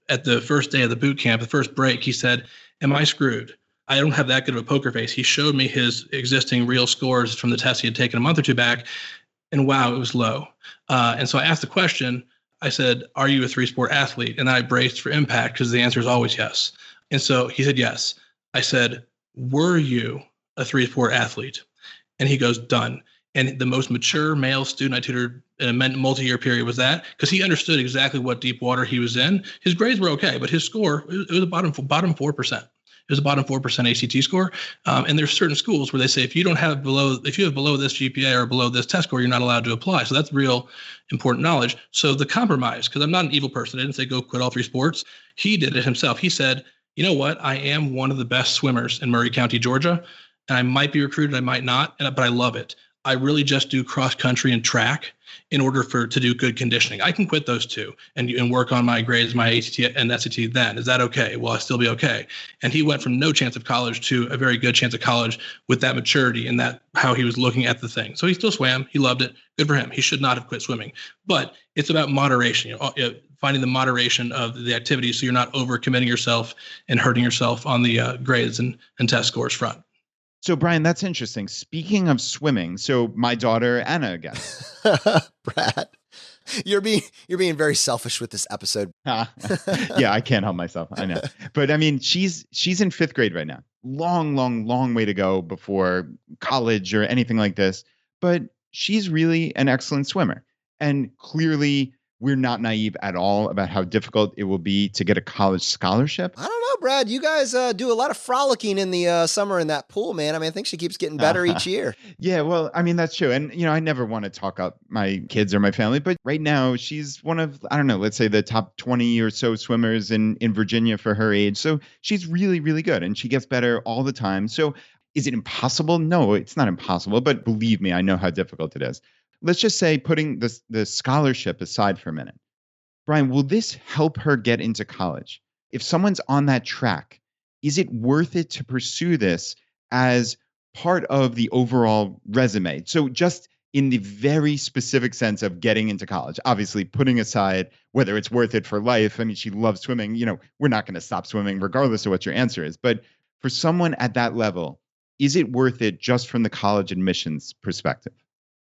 at the first day of the boot camp, the first break, he said, am I screwed? I don't have that good of a poker face. He showed me his existing real scores from the test he had taken a month or 2 back, and wow, it was low. And so I asked the question, I said, are you a 3-sport athlete? And I braced for impact because the answer is always yes. And so he said, yes. I said, were you a 3-sport athlete? And he goes, done. And the most mature male student I tutored in a multi-year period was that, because he understood exactly what deep water he was in. His grades were okay, but his score, it was a bottom 4%. It was a bottom 4% ACT score. And there's certain schools where they say, if you have below this GPA or below this test score, you're not allowed to apply. So that's real important knowledge. So the compromise, because I'm not an evil person, I didn't say go quit all 3 sports. He did it himself. He said, you know what? I am one of the best swimmers in Murray County, Georgia. And I might be recruited, I might not, but I love it. I really just do cross country and track in order to do good conditioning. I can quit those 2 and work on my grades, my ACT and SAT then. Is that okay? Will I still be okay? And he went from no chance of college to a very good chance of college with that maturity and that how he was looking at the thing. So he still swam. He loved it. Good for him. He should not have quit swimming. But it's about moderation, finding the moderation of the activity so you're not overcommitting yourself and hurting yourself on the grades and test scores front. So, Brian, that's interesting. Speaking of swimming, so my daughter, Anna, again. Brad, You're being very selfish with this episode. Yeah, I can't help myself. I know. But I mean, she's in 5th grade right now. Long way to go before college or anything like this. But she's really an excellent swimmer. And clearly, we're not naive at all about how difficult it will be to get a college scholarship. I don't know, Brad. You guys do a lot of frolicking in the summer in that pool, man. I mean, I think she keeps getting better each year. Yeah, well, I mean, that's true. And, I never want to talk up my kids or my family, but right now she's one of, I don't know, let's say the top 20 or so swimmers in Virginia for her age. So she's really, really good and she gets better all the time. So is it impossible? No, it's not impossible, but believe me, I know how difficult it is. Let's just say, putting the scholarship aside for a minute, Brian, will this help her get into college? If someone's on that track, is it worth it to pursue this as part of the overall resume? So just in the very specific sense of getting into college, obviously putting aside whether it's worth it for life. I mean, she loves swimming. We're not going to stop swimming regardless of what your answer is. But for someone at that level, is it worth it just from the college admissions perspective?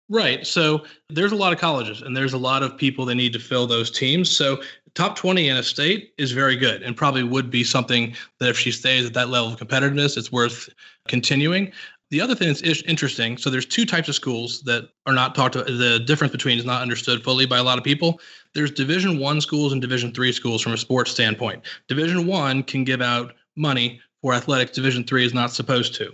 Right. So there's a lot of colleges and there's a lot of people that need to fill those teams. So top 20 in a state is very good and probably would be something that if she stays at that level of competitiveness, it's worth continuing. The other thing that's interesting, so there's 2 types of schools that are not talked about. The difference between is not understood fully by a lot of people. There's Division I schools and Division III schools from a sports standpoint. Division I can give out money for athletics. Division III is not supposed to.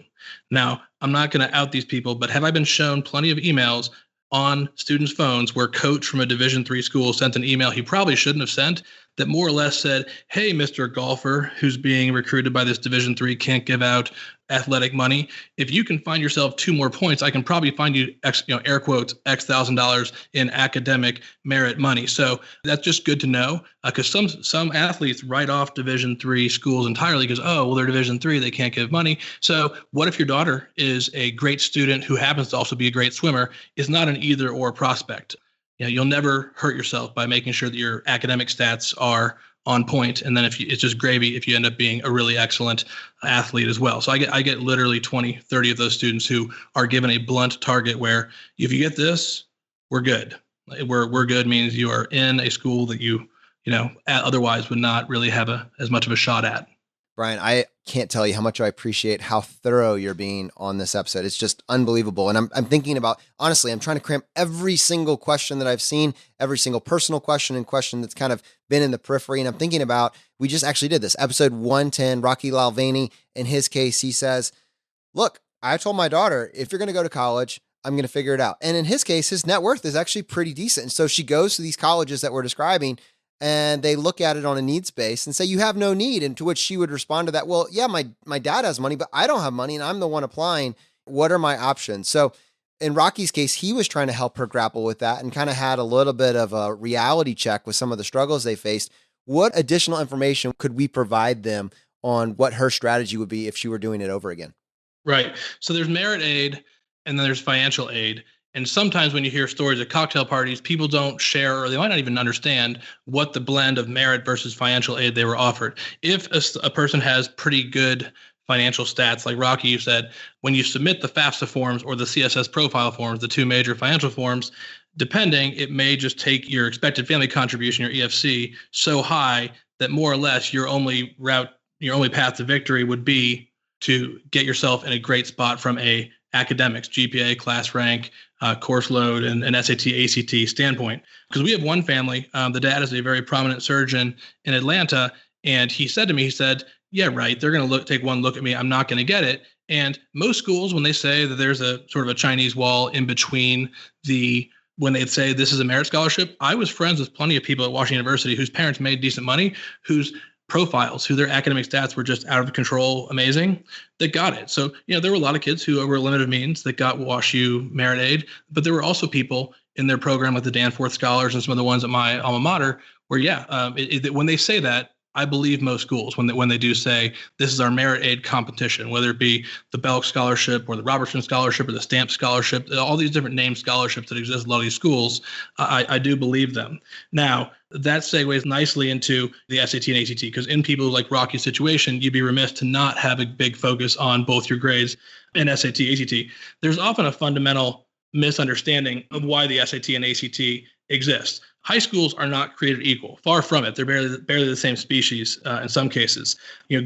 Now, I'm not going to out these people, but have I been shown plenty of emails on students' phones where coach from a Division III school sent an email he probably shouldn't have sent that more or less said, hey, Mr. Golfer who's being recruited by this Division III can't give out athletic money. If you can find yourself 2 more points, I can probably find you, air quotes, X $1,000 in academic merit money. So that's just good to know because some athletes write off Division III schools entirely because, oh, well, they're Division III, they can't give money. So what if your daughter is a great student who happens to also be a great swimmer, is not an either or prospect? You'll never hurt yourself by making sure that your academic stats are on point. And then it's just gravy if you end up being a really excellent athlete as well. So I get literally 20, 30 of those students who are given a blunt target where if you get this, we're good. We're good means you are in a school that you otherwise would not really have as much of a shot at. Brian, I can't tell you how much I appreciate how thorough you're being on this episode. It's just unbelievable. And I'm thinking about, honestly, I'm trying to cram every single question that I've seen, every single personal question and question that's kind of been in the periphery. And I'm thinking about, we just actually did this, episode 110, Rocky Lalvani. In his case, he says, look, I told my daughter, if you're going to go to college, I'm going to figure it out. And in his case, his net worth is actually pretty decent. And so she goes to these colleges that we're describing, and they look at it on a needs base and say, you have no need. And to which she would respond to that, well, yeah, my dad has money, but I don't have money and I'm the one applying. What are my options? So in Rocky's case, he was trying to help her grapple with that and kind of had a little bit of a reality check with some of the struggles they faced. What additional information could we provide them on what her strategy would be if she were doing it over again? Right. So there's merit aid and then there's financial aid. And sometimes when you hear stories at cocktail parties, people don't share, or they might not even understand what the blend of merit versus financial aid they were offered. If a person has pretty good financial stats, like Rocky, you said, when you submit the FAFSA forms or the CSS profile forms, the 2 major financial forms, depending, it may just take your expected family contribution, your EFC, so high that more or less your only path to victory would be to get yourself in a great spot from a academics, GPA, class rank, course load, and SAT, ACT standpoint. Because we have one family, the dad is a very prominent surgeon in Atlanta, and he said to me, yeah, right, they're going to take one look at me, I'm not going to get it. And most schools, when they say that there's a sort of a Chinese wall in between when they say this is a merit scholarship, I was friends with plenty of people at Washington University whose parents made decent money, whose profiles, who their academic stats were just out of control, amazing, that got it. So, there were a lot of kids who were limited means that got WashU merit aid, but there were also people in their program like the Danforth Scholars and some of the ones at my alma mater where, when they say that, I believe most schools, when they do say this is our merit aid competition, whether it be the Belk Scholarship or the Robertson Scholarship or the Stamp Scholarship, all these different named scholarships that exist in a lot of these schools, I do believe them. Now, that segues nicely into the SAT and ACT, because in people like Rocky's situation, you'd be remiss to not have a big focus on both your grades and SAT, ACT. There's often a fundamental misunderstanding of why the SAT and ACT exists. High schools are not created equal. Far from it. They're barely the same species in some cases.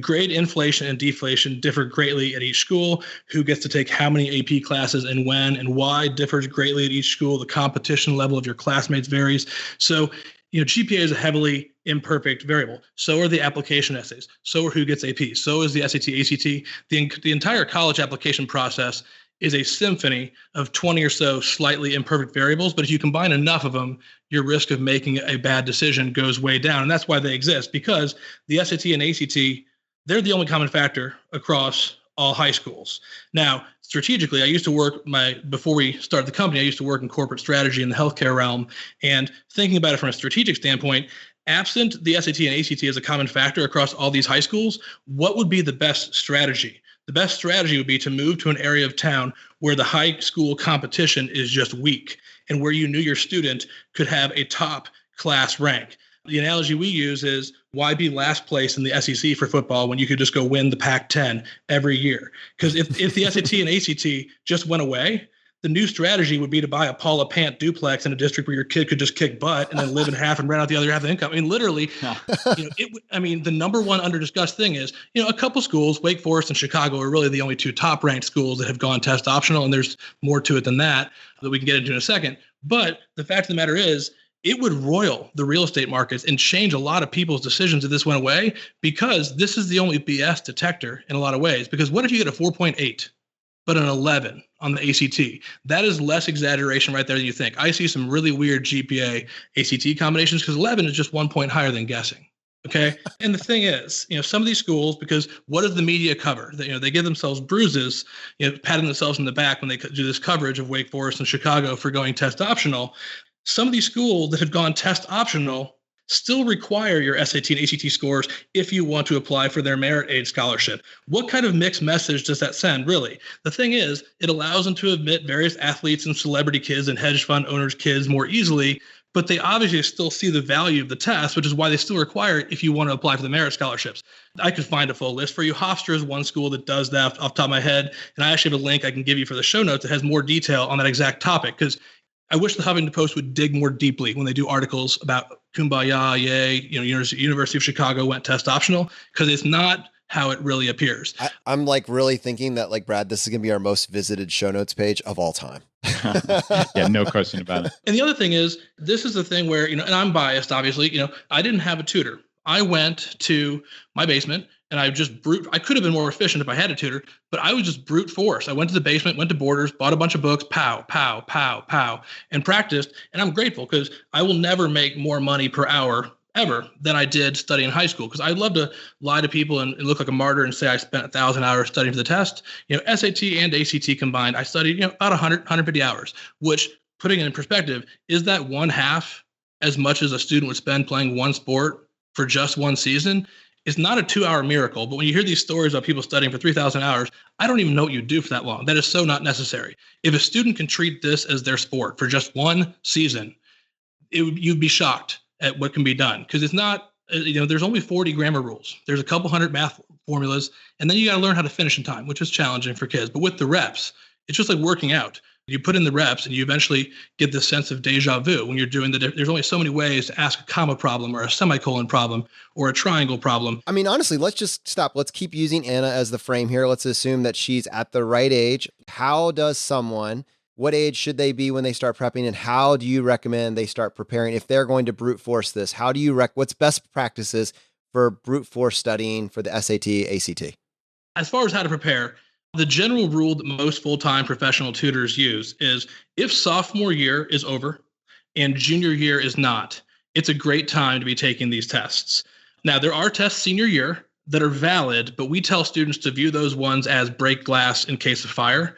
Grade inflation and deflation differ greatly at each school. Who gets to take how many AP classes and when and why differs greatly at each school. The competition level of your classmates varies. So, GPA is a heavily imperfect variable. So are the application essays. So are who gets AP. So is the SAT, ACT. The entire college application process is a symphony of 20 or so slightly imperfect variables. But if you combine enough of them, your risk of making a bad decision goes way down. And that's why they exist, because the SAT and ACT, they're the only common factor across all high schools. Now, strategically, I used to work before we started the company, I used to work in corporate strategy in the healthcare realm. And thinking about it from a strategic standpoint, absent the SAT and ACT as a common factor across all these high schools, what would be the best strategy? The best strategy would be to move to an area of town where the high school competition is just weak and where you knew your student could have a top class rank. The analogy we use is, why be last place in the SEC for football when you could just go win the Pac-10 every year? Because if the SAT and ACT just went away, the new strategy would be to buy a Paula Pant duplex in a district where your kid could just kick butt and then live in half and rent out the other half of the income. I mean, literally, the number one under discussed thing is, a couple schools, Wake Forest and Chicago, are really the only two top ranked schools that have gone test optional. And there's more to it than that we can get into in a second. But the fact of the matter is, it would roil the real estate markets and change a lot of people's decisions if this went away, because this is the only BS detector in a lot of ways. Because what if you get a 4.8? But an 11 on the ACT? That is less exaggeration right there than you think. I see some really weird GPA ACT combinations because 11 is just 1 point higher than guessing. Okay. And the thing is, some of these schools, because what does the media cover? They give themselves bruises, patting themselves in the back when they do this coverage of Wake Forest and Chicago for going test optional. Some of these schools that have gone test optional still require your SAT and ACT scores if you want to apply for their merit aid scholarship. What kind of mixed message does that send, really? The thing is, it allows them to admit various athletes and celebrity kids and hedge fund owners' kids more easily, but they obviously still see the value of the test, which is why they still require it if you want to apply for the merit scholarships. I could find a full list for you. Hofstra is one school that does that off the top of my head, and I actually have a link I can give you for the show notes that has more detail on that exact topic, because I wish the Huffington Post would dig more deeply when they do articles about kumbaya, yay, University of Chicago went test optional, because it's not how it really appears. I'm really thinking that, Brad, this is going to be our most visited show notes page of all time. Yeah, no question about it. And the other thing is, this is the thing where, and I'm biased, obviously, I didn't have a tutor. I went to my basement and I could have been more efficient if I had a tutor, but I was just brute force. I went to the basement, went to Borders, bought a bunch of books, pow, pow, pow, pow, and practiced. And I'm grateful, because I will never make more money per hour ever than I did studying in high school. Because I'd love to lie to people and look like a martyr and say I spent 1,000 hours studying for the test. SAT and ACT combined, I studied, about 100, 150 hours, which, putting it in perspective, is that one half as much as a student would spend playing one sport for just one season. It's not a 2-hour miracle, but when you hear these stories about people studying for 3,000 hours, I don't even know what you do for that long. That is so not necessary. If a student can treat this as their sport for just one season, you'd be shocked at what can be done. Because it's not, there's only 40 grammar rules. There's a couple hundred math formulas, and then you got to learn how to finish in time, which is challenging for kids. But with the reps, it's just like working out. You put in the reps and you eventually get this sense of deja vu when you're doing there's only so many ways to ask a comma problem or a semicolon problem or a triangle problem. I mean, honestly, let's just stop. Let's keep using Anna as the frame here. Let's assume that she's at the right age. What age should they be when they start prepping, and how do you recommend they start preparing if they're going to brute force this? How do you what's best practices for brute force studying for the SAT, ACT? As far as how to prepare, the general rule that most full-time professional tutors use is, if sophomore year is over and junior year is not, it's a great time to be taking these tests. Now, there are tests senior year that are valid, but we tell students to view those ones as break glass in case of fire.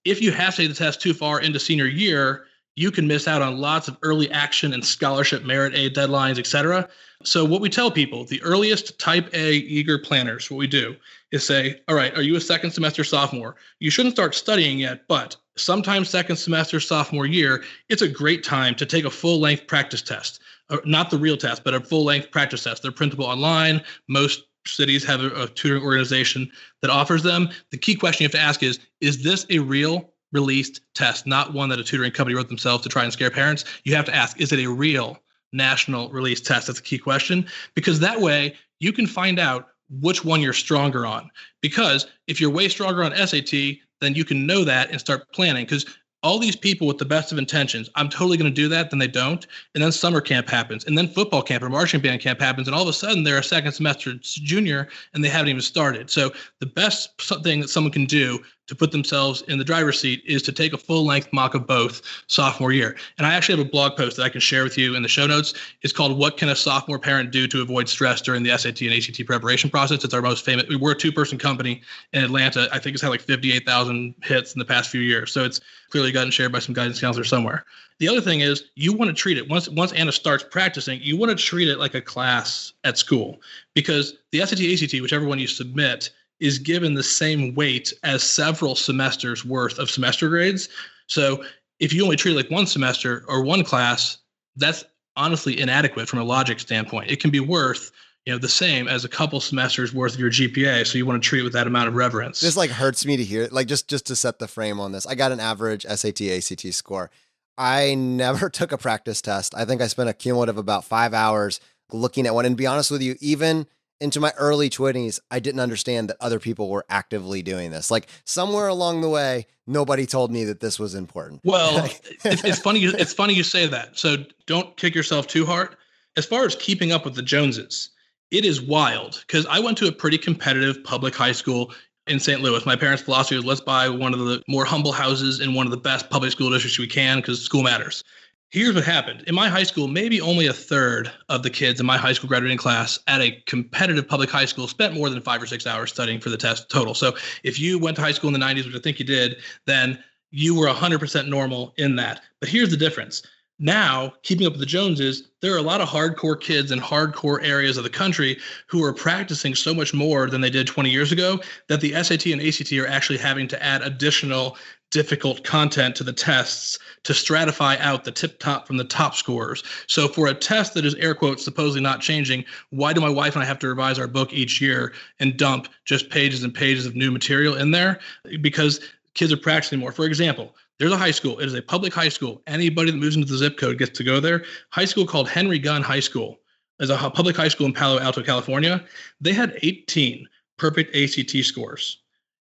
If you have to take the test too far into senior year, you can miss out on lots of early action and scholarship merit aid deadlines, etc. So what we tell people, the earliest type A eager planners, what we do is say, all right, are you a second semester sophomore? You shouldn't start studying yet, but sometime second semester sophomore year, it's a great time to take a full-length practice test. Not the real test, but a full-length practice test. They're printable online. Most cities have a tutoring organization that offers them. The key question you have to ask is this a real released test, not one that a tutoring company wrote themselves to try and scare parents. You have to ask, is it a real national release test? That's a key question, because that way you can find out which one you're stronger on. Because if you're way stronger on SAT, then you can know that and start planning. Because all these people with the best of intentions, I'm totally going to do that, then they don't. And then summer camp happens. And then football camp or marching band camp happens. And all of a sudden they're a second semester junior and they haven't even started. So the best thing that someone can do to put themselves in the driver's seat is to take a full-length mock of both sophomore year. And I actually have a blog post that I can share with you in the show notes. It's called "What Can a Sophomore Parent Do to Avoid Stress During the SAT and ACT Preparation Process?" It's our most famous. We're a two-person company in Atlanta. I think it's had like 58,000 hits in the past few years. So it's clearly gotten shared by some guidance counselor somewhere. The other thing is you want to treat it, once Anna starts practicing, you want to treat it like a class at school, because the SAT, ACT, whichever one you submit, is given the same weight as several semesters worth of semester grades. So if you only treat it like one semester or one class, that's honestly inadequate from a logic standpoint. It can be worth, the same as a couple semesters worth of your GPA. So you want to treat it with that amount of reverence. This like hurts me to hear, like just to set the frame on this. I got an average SAT, ACT score. I never took a practice test. I think I spent a cumulative about 5 hours looking at one. And to be honest with you, even into my early 20s, I didn't understand that other people were actively doing this. Like somewhere along the way, nobody told me that this was important. Well, it's funny. It's funny you say that. So don't kick yourself too hard. As far as keeping up with the Joneses, it is wild, because I went to a pretty competitive public high school in St. Louis. My parents' philosophy was, let's buy one of the more humble houses in one of the best public school districts we can, because school matters. Here's what happened. In my high school, maybe only a third of the kids in my high school graduating class at a competitive public high school spent more than 5 or 6 hours studying for the test total. So if you went to high school in the 90s, which I think you did, then you were 100% normal in that. But here's the difference. Now, keeping up with the Joneses, there are a lot of hardcore kids in hardcore areas of the country who are practicing so much more than they did 20 years ago that the SAT and ACT are actually having to add additional difficult content to the tests to stratify out the tip top from the top scorers. So for a test that is air quotes supposedly not changing, why do my wife and I have to revise our book each year and dump just pages and pages of new material in there? Because kids are practicing more. For example, there's a high school. It is a public high school. Anybody that moves into the zip code gets to go there. High school called Henry Gunn High School. There's a public high school in Palo Alto, California. They had 18 perfect ACT scores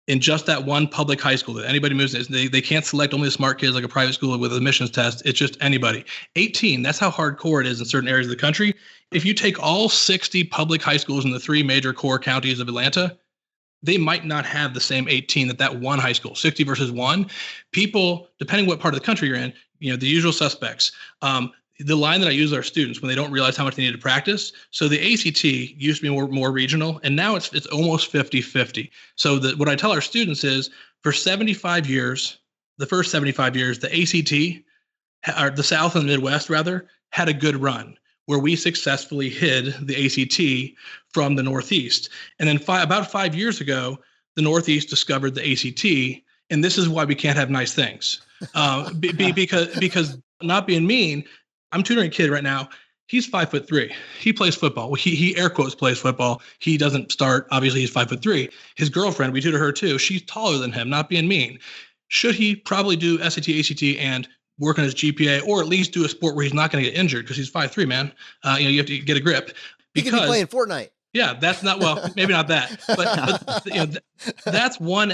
in just that one public high school that anybody moves in. They can't select only the smart kids like a private school with admissions test. It's just anybody. 18, that's how hardcore it is in certain areas of the country. If you take all 60 public high schools in the 3 major core counties of Atlanta, they might not have the same 18 that one high school, 60 versus 1. People, depending what part of the country you're in, the usual suspects. The line that I use with our students when they don't realize how much they need to practice. So the ACT used to be more regional, and now it's almost 50-50. So what I tell our students is, for 75 years, the first 75 years, the ACT, or the South and the Midwest rather, had a good run, where we successfully hid the ACT from the Northeast. And then about 5 years ago, the Northeast discovered the ACT, and this is why we can't have nice things. Because not being mean, I'm tutoring a kid right now. He's 5'3". He plays football. He air quotes plays football. He doesn't start. Obviously, he's 5'3". His girlfriend, we tutor her too. She's taller than him. Not being mean. Should he probably do SAT, ACT, and work on his GPA, or at least do a sport where he's not going to get injured because he's 5'3", man. You have to get a grip. He could be playing Fortnite. Yeah, that's not, well, maybe not that, but that's one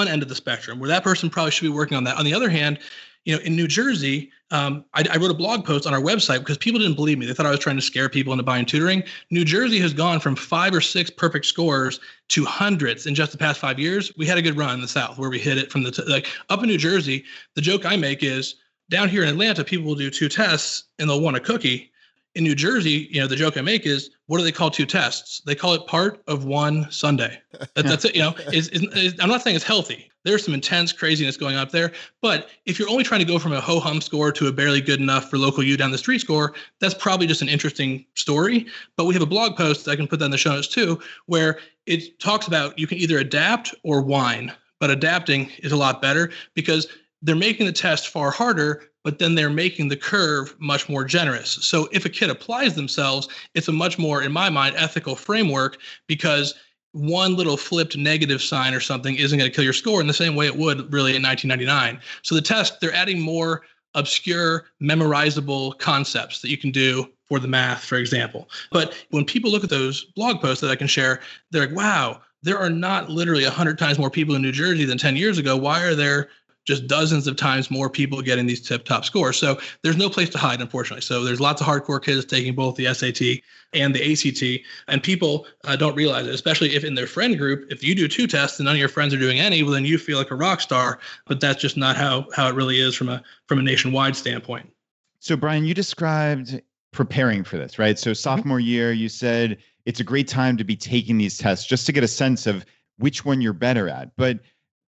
end of the spectrum where that person probably should be working on that. On the other hand, in New Jersey, I wrote a blog post on our website because people didn't believe me. They thought I was trying to scare people into buying tutoring. New Jersey has gone from 5 or 6 perfect scores to hundreds in just the past 5 years. We had a good run in the South where we hit it from up in New Jersey. The joke I make is, down here in Atlanta, people will do 2 tests and they'll want a cookie. In New Jersey, the joke I make is, what do they call 2 tests? They call it part of one Sunday. That's it. I'm not saying it's healthy. There's some intense craziness going on up there. But if you're only trying to go from a ho-hum score to a barely good enough for local you down the street score, that's probably just an interesting story. But we have a blog post, I can put that in the show notes too, where it talks about you can either adapt or whine. But adapting is a lot better because they're making the test far harder, but then they're making the curve much more generous. So if a kid applies themselves, it's a much more, in my mind, ethical framework, because one little flipped negative sign or something isn't going to kill your score in the same way it would really in 1999. So the test, they're adding more obscure, memorizable concepts that you can do for the math, for example. But when people look at those blog posts that I can share, they're like, wow, there are not literally 100 times more people in New Jersey than 10 years ago. Why are there just dozens of times more people getting these tip-top scores? So there's no place to hide, unfortunately. So there's lots of hardcore kids taking both the SAT and the ACT, and people don't realize it, especially if in their friend group, if you do 2 tests and none of your friends are doing any, well, then you feel like a rock star, but that's just not how it really is from a nationwide standpoint. So Brian, you described preparing for this, right? So sophomore year, you said it's a great time to be taking these tests just to get a sense of which one you're better at. But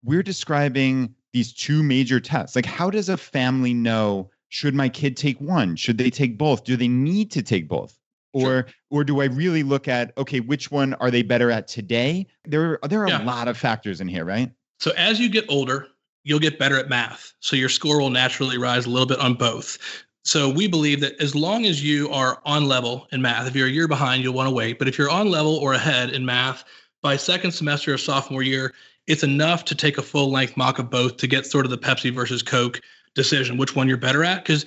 we're describing these 2 major tests. Like, how does a family know, should my kid take one? Should they take both? Do they need to take both? Or do I really look at, okay, which one are they better at today? There are a lot of factors in here, right? So as you get older, you'll get better at math. So your score will naturally rise a little bit on both. So we believe that as long as you are on level in math, if you're a year behind, you'll want to wait. But if you're on level or ahead in math, by second semester of sophomore year, it's enough to take a full length mock of both to get sort of the Pepsi versus Coke decision, which one you're better at. Because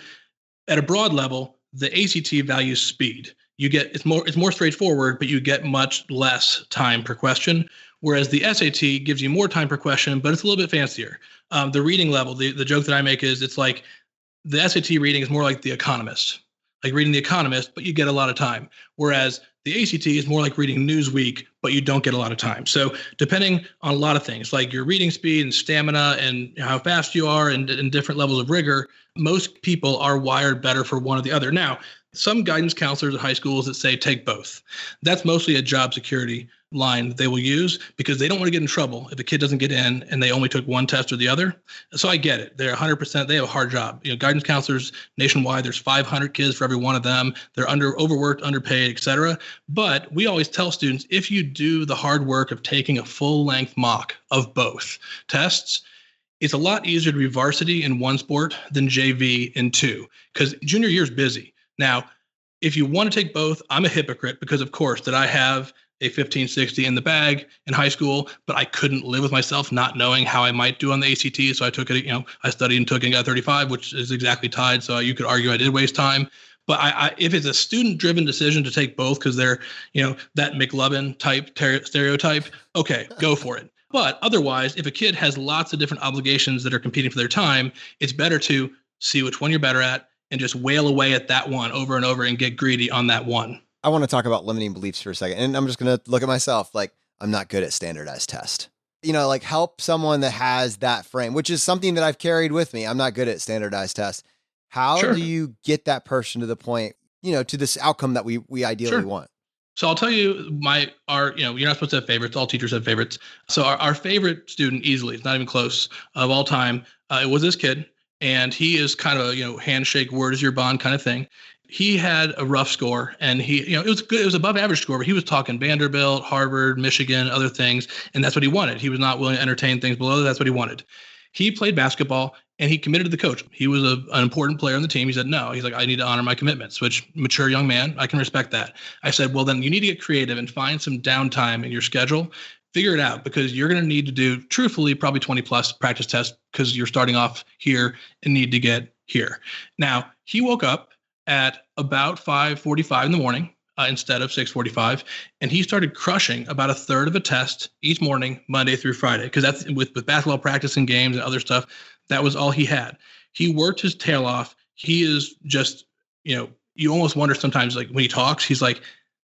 at a broad level, the ACT values speed. It's more straightforward, but you get much less time per question. Whereas the SAT gives you more time per question, but it's a little bit fancier. The reading level, the joke that I make is it's like the SAT reading is more like The Economist, like reading The Economist, but you get a lot of time. Whereas the ACT is more like reading Newsweek, but you don't get a lot of time. So depending on a lot of things, like your reading speed and stamina and how fast you are and different levels of rigor, most people are wired better for one or the other. Now, some guidance counselors at high schools that say take both. That's mostly a job security line that they will use because they don't want to get in trouble if a kid doesn't get in and they only took one test or the other. So I get it. They're 100%. They have a hard job. Guidance counselors nationwide, there's 500 kids for every one of them. They're overworked, underpaid, et cetera. But we always tell students, if you do the hard work of taking a full length mock of both tests, it's a lot easier to be varsity in one sport than JV in 2 because junior year is busy. Now, if you want to take both, I'm a hypocrite because, of course, did I have a 1560 in the bag in high school, but I couldn't live with myself not knowing how I might do on the ACT. So I took it, I studied and took it and got 35, which is exactly tied. So you could argue I did waste time. But if it's a student-driven decision to take both because they're, that McLovin type stereotype, okay, go for it. But otherwise, if a kid has lots of different obligations that are competing for their time, it's better to see which one you're better at and just wail away at that one over and over and get greedy on that one. I want to talk about limiting beliefs for a second. And I'm just going to look at myself like I'm not good at standardized test. Like help someone that has that frame, which is something that I've carried with me. I'm not good at standardized tests. How do you get that person to the point, to this outcome that we ideally want? So I'll tell you you're not supposed to have favorites. All teachers have favorites. So our favorite student easily, it's not even close, of all time, it was this kid. And he is kind of a, handshake, word is your bond kind of thing. He had a rough score and it was good. It was above average score, but he was talking Vanderbilt, Harvard, Michigan, other things. And that's what he wanted. He was not willing to entertain things below that. That's what he wanted. He played basketball and he committed to the coach. He was an important player on the team. He said, no, he's like, I need to honor my commitments, which mature young man, I can respect that. I said, well, then you need to get creative and find some downtime in your schedule. Figure it out because you're going to need to do, truthfully, probably 20 plus practice tests because you're starting off here and need to get here. Now, he woke up at about 5:45 in the morning instead of 6:45, and he started crushing about a third of a test each morning, Monday through Friday, because that's with basketball practice and games and other stuff. That was all he had. He worked his tail off. He is just, you almost wonder sometimes, like when he talks, he's like,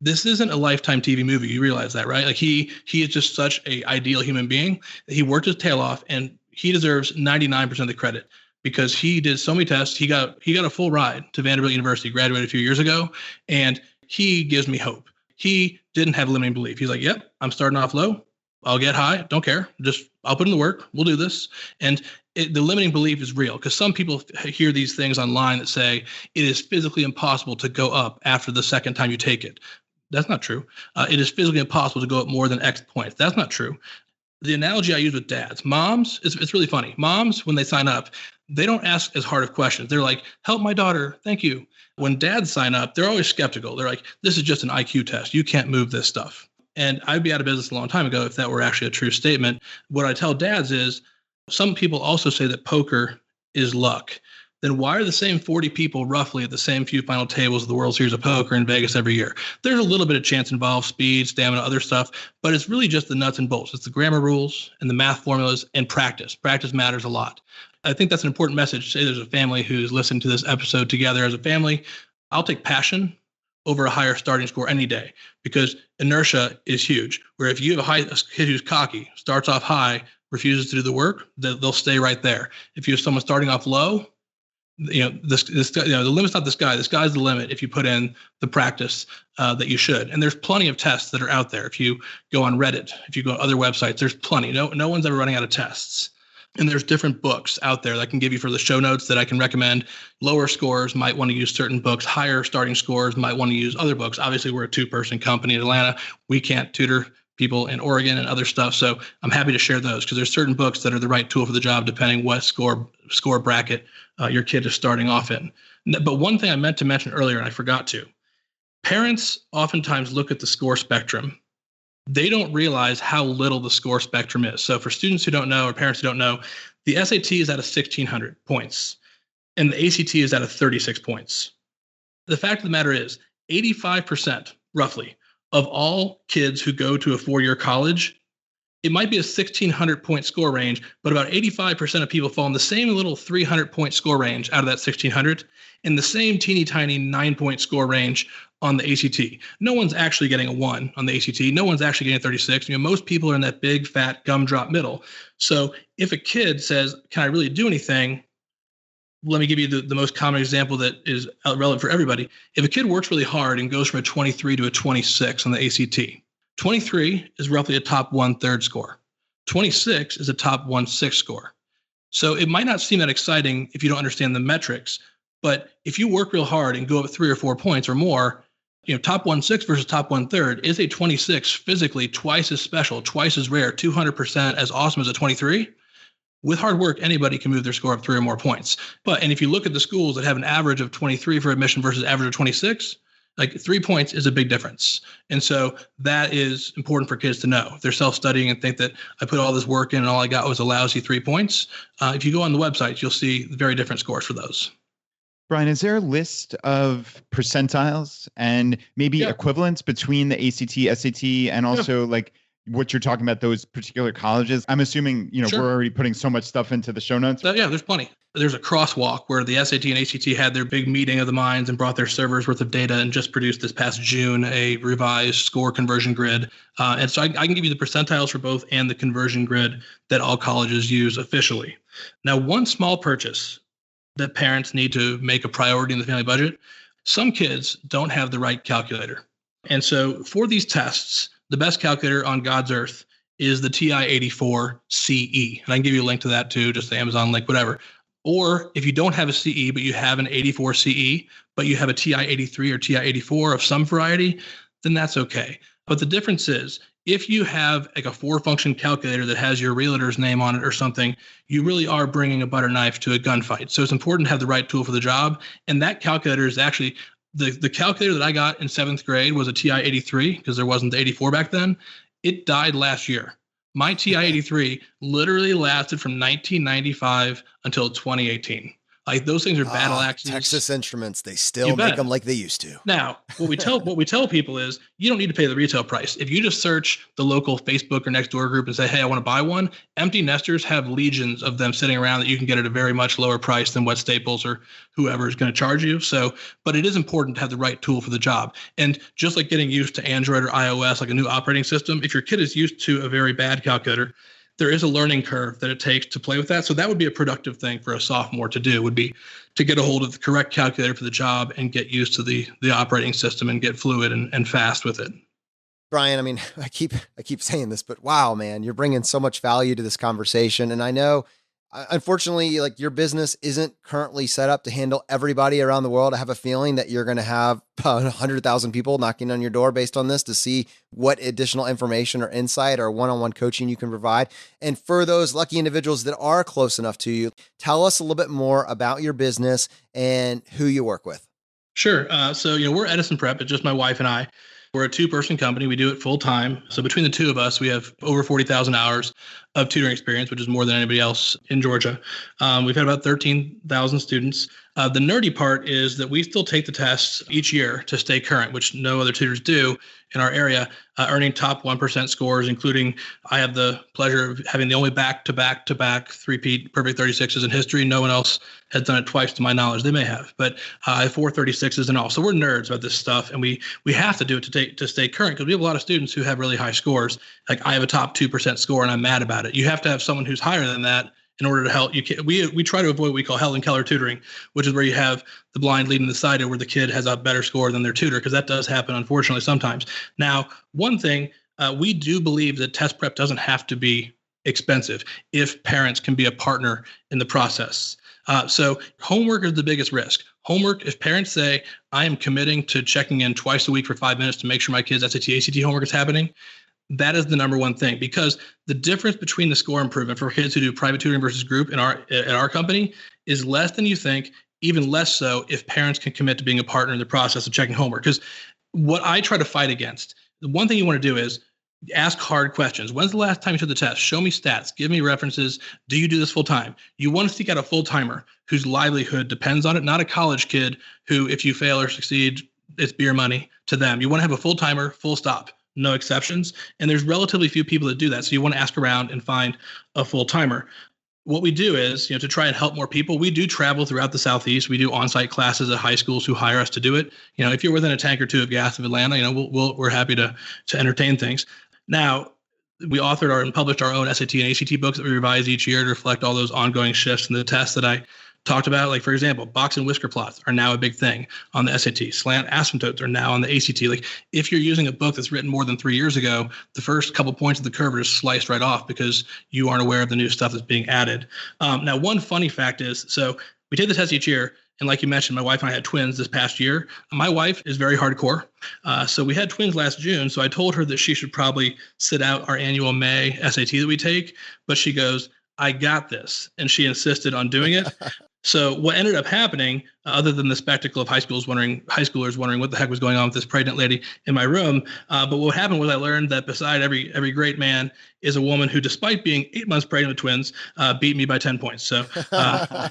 this isn't a Lifetime TV movie. You realize that, right? Like he is just such a ideal human being. He worked his tail off, and he deserves 99% of the credit because he did so many tests. He got a full ride to Vanderbilt University, graduated a few years ago, and he gives me hope. He didn't have limiting belief. He's like, yep, I'm starting off low. I'll get high. Don't care. I'll put in the work. We'll do this. And the limiting belief is real because some people hear these things online that say it is physically impossible to go up after the second time you take it. That's not true. It is physically impossible to go up more than X points. That's not true. The analogy I use with dads, moms, it's really funny. Moms, when they sign up, they don't ask as hard of questions. They're like, help my daughter. Thank you. When dads sign up, they're always skeptical. They're like, this is just an IQ test. You can't move this stuff. And I'd be out of business a long time ago if that were actually a true statement. What I tell dads is some people also say that poker is luck. Then why are the same 40 people roughly at the same few final tables of the World Series of Poker in Vegas every year? There's a little bit of chance involved, speed, stamina, other stuff, but it's really just the nuts and bolts. It's the grammar rules and the math formulas and practice. Practice matters a lot. I think that's an important message. Say there's a family who's listening to this episode together as a family. I'll take passion over a higher starting score any day because inertia is huge. Where if you have a kid who's cocky, starts off high, refuses to do the work, they'll stay right there. If you have someone starting off low, the limit's not the sky. The sky's the limit if you put in the practice that you should. And there's plenty of tests that are out there. If you go on Reddit, if you go on other websites, there's plenty. No one's ever running out of tests. And there's different books out there that I can give you for the show notes that I can recommend. Lower scores might want to use certain books. Higher starting scores might want to use other books. Obviously, we're a 2-person company in Atlanta. We can't tutor people in Oregon and other stuff. So I'm happy to share those because there's certain books that are the right tool for the job, depending what score bracket your kid is starting off in. But one thing I meant to mention earlier, and I forgot to, parents oftentimes look at the score spectrum. They don't realize how little the score spectrum is. So for students who don't know or parents who don't know, the SAT is at a 1,600 points and the ACT is at a 36 points. The fact of the matter is 85% roughly of all kids who go to a 4-year college, it might be a 1,600 point score range, but about 85% of people fall in the same little 300 point score range out of that 1,600 and the same teeny tiny 9-point score range on the ACT. No one's actually getting a 1 on the ACT. No one's actually getting a 36. Most people are in that big, fat gumdrop middle. So if a kid says, can I really do anything? Let me give you the most common example that is relevant for everybody. If a kid works really hard and goes from a 23 to a 26 on the ACT, 23 is roughly a top 1/3 score. 26 is a top 1/6 score. So it might not seem that exciting if you don't understand the metrics, but if you work real hard and go up 3 or 4 points or more, top 1/6 versus top 1/3 is a 26 physically twice as special, twice as rare, 200% as awesome as a 23. With hard work, anybody can move their score up 3 or more points. And if you look at the schools that have an average of 23 for admission versus average of 26, like 3 points is a big difference. And so that is important for kids to know. If they're self-studying and think that I put all this work in and all I got was a lousy 3 points, if you go on the website, you'll see very different scores for those. Brian, is there a list of percentiles and maybe equivalents between the ACT, SAT, and also like what you're talking about, those particular colleges? I'm assuming, Sure. We're already putting so much stuff into the show notes. There's plenty. There's a crosswalk where the SAT and ACT had their big meeting of the minds and brought their servers worth of data and just produced this past June a revised score conversion grid. And so I can give you the percentiles for both and the conversion grid that all colleges use officially. Now, one small purchase that parents need to make a priority in the family budget, some kids don't have the right calculator. And so for these tests, the best calculator on God's earth is the TI-84 CE. And I can give you a link to that too, just the Amazon link, whatever. Or if you don't have a CE, but you have an 84 CE, but you have a TI-83 or TI-84 of some variety, then that's okay. But the difference is, if you have like a 4-function calculator that has your realtor's name on it or something, you really are bringing a butter knife to a gunfight. So it's important to have the right tool for the job. And that calculator is actually, the calculator that I got in 7th grade was a TI-83 because there wasn't the 84 back then. It died last year. My TI-83 literally lasted from 1995 until 2018. Like those things are battle axes. Texas Instruments, they still make them like they used to. Now, what we tell people is you don't need to pay the retail price. If you just search the local Facebook or Nextdoor group and say, hey, I want to buy one, empty nesters have legions of them sitting around that you can get at a very much lower price than what Staples or whoever is going to charge you. So, but it is important to have the right tool for the job. And just like getting used to Android or iOS, like a new operating system, if your kid is used to a very bad calculator, there is a learning curve that it takes to play with that. So that would be a productive thing for a sophomore to do, would be to get a hold of the correct calculator for the job and get used to the operating system and get fluid and fast with it. Brian, I mean, I keep saying this, but wow, man, you're bringing so much value to this conversation. And I know, unfortunately, like your business isn't currently set up to handle everybody around the world. I have a feeling that you're going to have 100,000 people knocking on your door based on this to see what additional information or insight or one-on-one coaching you can provide. And for those lucky individuals that are close enough to you, tell us a little bit more about your business and who you work with. Sure. So, we're Edison Prep. It's just my wife and I. We're a 2-person company. We do it full time. So between the two of us, we have over 40,000 hours of tutoring experience, which is more than anybody else in Georgia. We've had about 13,000 students. The nerdy part is that we still take the tests each year to stay current, which no other tutors do in our area, earning top 1% scores, including I have the pleasure of having the only back-to-back three-peat perfect 36s in history. No one else has done it twice to my knowledge. They may have, but I have 4 36s and all. So we're nerds about this stuff, and we have to do it to stay current because we have a lot of students who have really high scores. Like I have a top 2% score, and I'm mad about it. You have to have someone who's higher than that in order to help. We try to avoid what we call Helen Keller tutoring, which is where you have the blind leading the side where the kid has a better score than their tutor, because that does happen, unfortunately, sometimes. Now, one thing, we do believe that test prep doesn't have to be expensive if parents can be a partner in the process. So homework is the biggest risk. Homework, if parents say, I am committing to checking in twice a week for 5 minutes to make sure my kid's SAT, ACT homework is happening, that is the number one thing, because the difference between the score improvement for kids who do private tutoring versus group at our company is less than you think, even less so if parents can commit to being a partner in the process of checking homework. Because what I try to fight against, the one thing you want to do is ask hard questions. When's the last time you took the test? Show me stats. Give me references. Do you do this full time? You want to seek out a full timer whose livelihood depends on it, not a college kid who, if you fail or succeed, it's beer money to them. You want to have a full timer, full stop. No exceptions. And there's relatively few people that do that. So you want to ask around and find a full timer. What we do is, to try and help more people, we do travel throughout the Southeast. We do on-site classes at high schools who hire us to do it. If you're within a tank or two of gas of Atlanta, we're happy to entertain things. Now, we authored and published our own SAT and ACT books that we revise each year to reflect all those ongoing shifts in the tests that I talked about. Like, for example, box and whisker plots are now a big thing on the SAT. Slant asymptotes are now on the ACT. Like, if you're using a book that's written more than 3 years ago, the first couple points of the curve are just sliced right off because you aren't aware of the new stuff that's being added. Now, one funny fact is, so we take the test each year. And like you mentioned, my wife and I had twins this past year. My wife is very hardcore. So we had twins last June. So I told her that she should probably sit out our annual May SAT that we take. But she goes, I got this. And she insisted on doing it. So what ended up happening, other than the spectacle of high schoolers wondering what the heck was going on with this pregnant lady in my room, but what happened was I learned that beside every great man is a woman who, despite being 8 months pregnant with twins, beat me by 10 points. So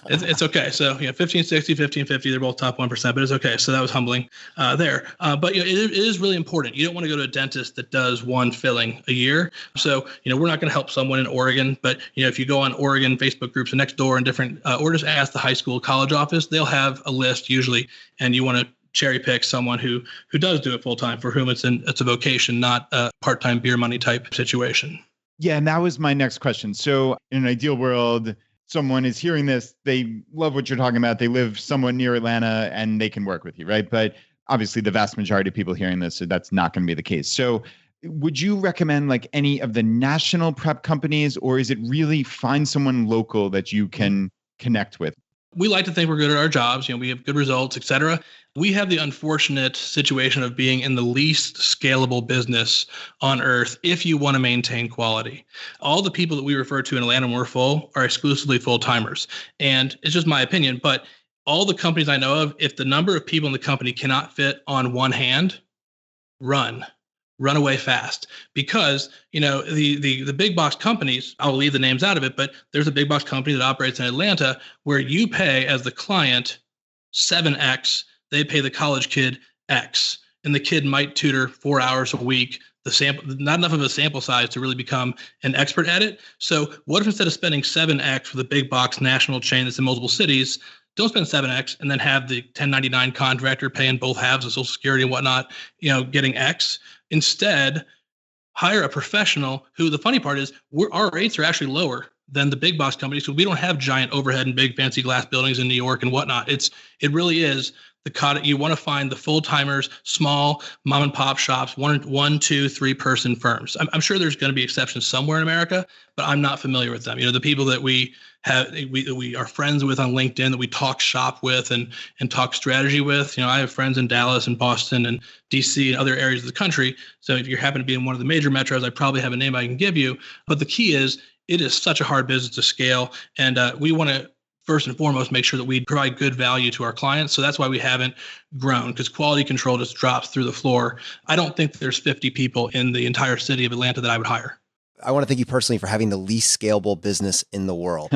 it's okay. So 1560, 1550, they're both top 1%, but it's okay. So that was humbling there. But it is really important. You don't want to go to a dentist that does one filling a year. So we're not going to help someone in Oregon, but if you go on Oregon Facebook groups and next door and different, or just ask the high school college office, they'll have a list usually, and you want to cherry pick someone who does do it full time, for whom it's a vocation, not a part-time beer money type situation. Yeah, and that was my next question. So in an ideal world, someone is hearing this, they love what you're talking about, they live somewhat near Atlanta, and they can work with you, right? But obviously the vast majority of people hearing this, so that's not going to be the case. So would you recommend like any of the national prep companies, or is it really find someone local that you can connect with? We like to think we're good at our jobs. We have good results, et cetera. We have the unfortunate situation of being in the least scalable business on earth if you want to maintain quality. All the people that we refer to in Atlanta when we're full are exclusively full-timers. And it's just my opinion, but all the companies I know of, if the number of people in the company cannot fit on one hand, run away fast, because the big box companies, I'll leave the names out of it, but there's a big box company that operates in Atlanta where you pay as the client 7x, they pay the college kid X, and the kid might tutor 4 hours a week. The sample, not enough of a sample size to really become an expert at it. So what if instead of spending 7x with a big box national chain that's in multiple cities, don't spend 7x and then have the 1099 contractor paying both halves of Social Security and whatnot, getting X. Instead, hire a professional who, the funny part is, our rates are actually lower than the big box companies, because we don't have giant overhead and big fancy glass buildings in New York and whatnot. It really is you want to find the full-timers, small mom and pop shops, one, 2, 3 person firms. I'm sure there's going to be exceptions somewhere in America, but I'm not familiar with them. The people that we are friends with on LinkedIn, that we talk shop with and talk strategy with. I have friends in Dallas and Boston and DC and other areas of the country. So if you happen to be in one of the major metros, I probably have a name I can give you. But the key is, it is such a hard business to scale. And we want to first and foremost, make sure that we provide good value to our clients. So that's why we haven't grown, because quality control just drops through the floor. I don't think there's 50 people in the entire city of Atlanta that I would hire. I want to thank you personally for having the least scalable business in the world.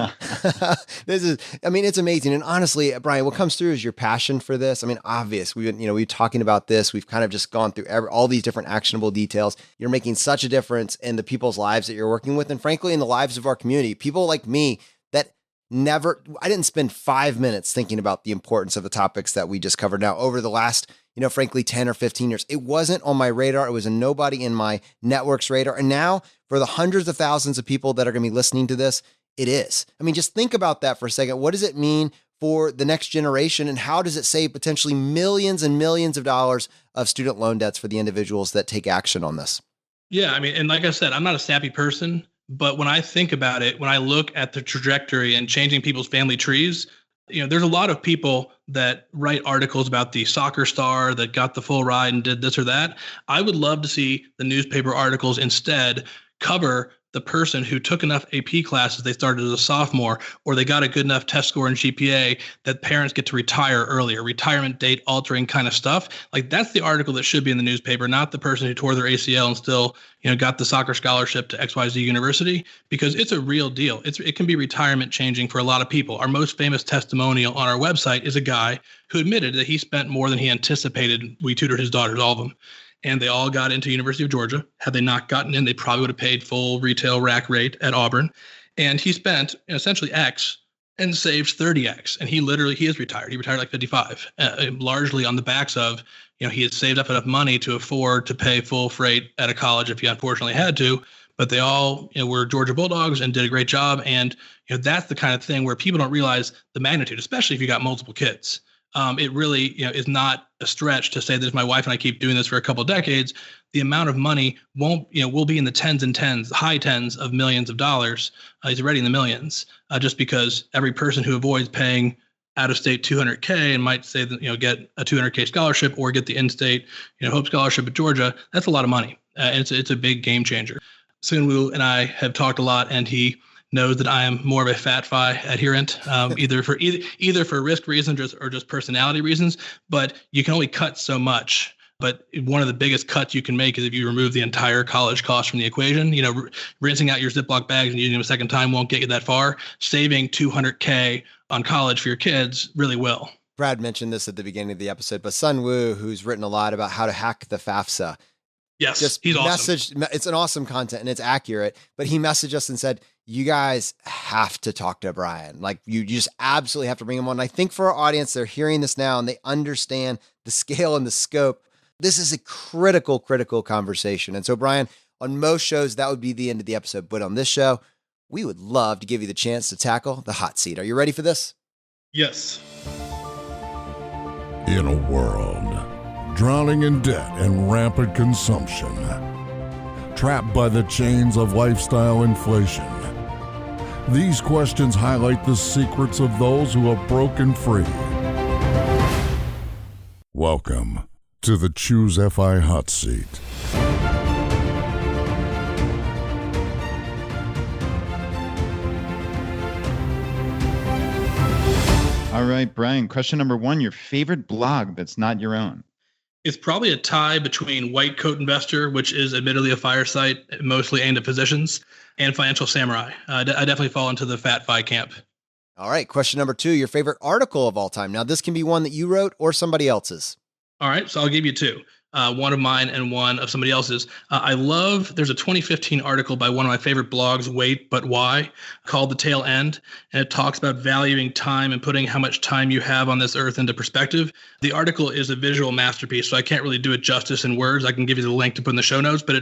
It's amazing. And honestly, Brian, what comes through is your passion for this. I mean, obvious. We've been talking about this. We've kind of just gone through all these different actionable details. You're making such a difference in the people's lives that you're working with, and frankly, in the lives of our community. People like me that I didn't spend 5 minutes thinking about the importance of the topics that we just covered. Now, over the last, frankly, 10 or 15 years, it wasn't on my radar. It was a nobody in my network's radar. And now for the hundreds of thousands of people that are going to be listening to this, it is. I mean, just think about that for a second. What does it mean for the next generation? And how does it save potentially millions and millions of dollars of student loan debts for the individuals that take action on this? Yeah, and like I said, I'm not a sappy person, but when I think about it, when I look at the trajectory and changing people's family trees, there's a lot of people that write articles about the soccer star that got the full ride and did this or that. I would love to see the newspaper articles instead cover the person who took enough AP classes they started as a sophomore, or they got a good enough test score in GPA that parents get to retire earlier, retirement date altering kind of stuff. Like, that's the article that should be in the newspaper, not the person who tore their ACL and still, got the soccer scholarship to XYZ University, because it's a real deal. It can be retirement changing for a lot of people. Our most famous testimonial on our website is a guy who admitted that he spent more than he anticipated. We tutored his daughters, all of them. And they all got into University of Georgia. Had they not gotten in, they probably would have paid full retail rack rate at Auburn. And he spent essentially X and saved 30X. And he is retired. He retired like 55, largely on the backs of, he had saved up enough money to afford to pay full freight at a college if he unfortunately had to. But they all were Georgia Bulldogs and did a great job. And that's the kind of thing where people don't realize the magnitude, especially if you got multiple kids. It really, is not a stretch to say that my wife and I keep doing this for a couple of decades, the amount of money will be in the high tens of millions of dollars. He's already in the millions, just because every person who avoids paying out of state $200K and might say that, get a $200K scholarship or get the in-state, Hope Scholarship at Georgia, that's a lot of money. And it's a big game changer. Soonwoo and I have talked a lot, and he knows that I am more of a FatFi adherent, either for risk reasons or just personality reasons. But you can only cut so much. But one of the biggest cuts you can make is if you remove the entire college cost from the equation. Rinsing out your Ziploc bags and using them a second time won't get you that far. Saving $200K on college for your kids really will. Brad mentioned this at the beginning of the episode, but Sun Wu, who's written a lot about how to hack the FAFSA. Yes, he's awesome. It's an awesome content and it's accurate, but he messaged us and said, you guys have to talk to Brian. Like, you just absolutely have to bring him on. And I think for our audience, they're hearing this now and they understand the scale and the scope. This is a critical conversation. And so, Brian, on most shows, that would be the end of the episode. But on this show, we would love to give you the chance to tackle the hot seat. Are you ready for this? Yes. In a world drowning in debt and rampant consumption, trapped by the chains of lifestyle inflation, these questions highlight the secrets of those who have broken free. Welcome to the ChooseFI hot seat. All right, Brian, question number 1, your favorite blog that's not your own. It's probably a tie between White Coat Investor, which is admittedly a fire site mostly aimed at physicians, and Financial Samurai. I definitely fall into the FatFi camp. All right. Question number 2, your favorite article of all time. Now, this can be one that you wrote or somebody else's. All right. So I'll give you 2. One of mine and one of somebody else's. There's a 2015 article by one of my favorite blogs, Wait, But Why, called The Tail End. And it talks about valuing time and putting how much time you have on this earth into perspective. The article is a visual masterpiece, so I can't really do it justice in words. I can give you the link to put in the show notes, but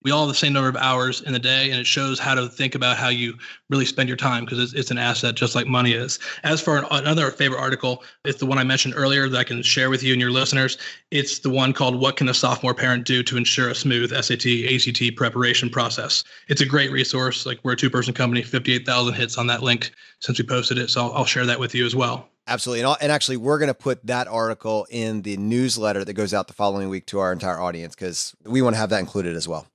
we all have the same number of hours in the day, and it shows how to think about how you really spend your time, because it's an asset just like money is. As for another favorite article, it's the one I mentioned earlier that I can share with you and your listeners. It's the one called What Can a Sophomore Parent Do to Ensure a Smooth SAT, ACT Preparation Process? It's a great resource. Like, we're a 2-person company, 58,000 hits on that link since we posted it. So I'll share that with you as well. Absolutely. And actually, we're going to put that article in the newsletter that goes out the following week to our entire audience, because we want to have that included as well.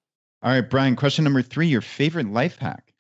All right, Brian, question number 3, your favorite life hack.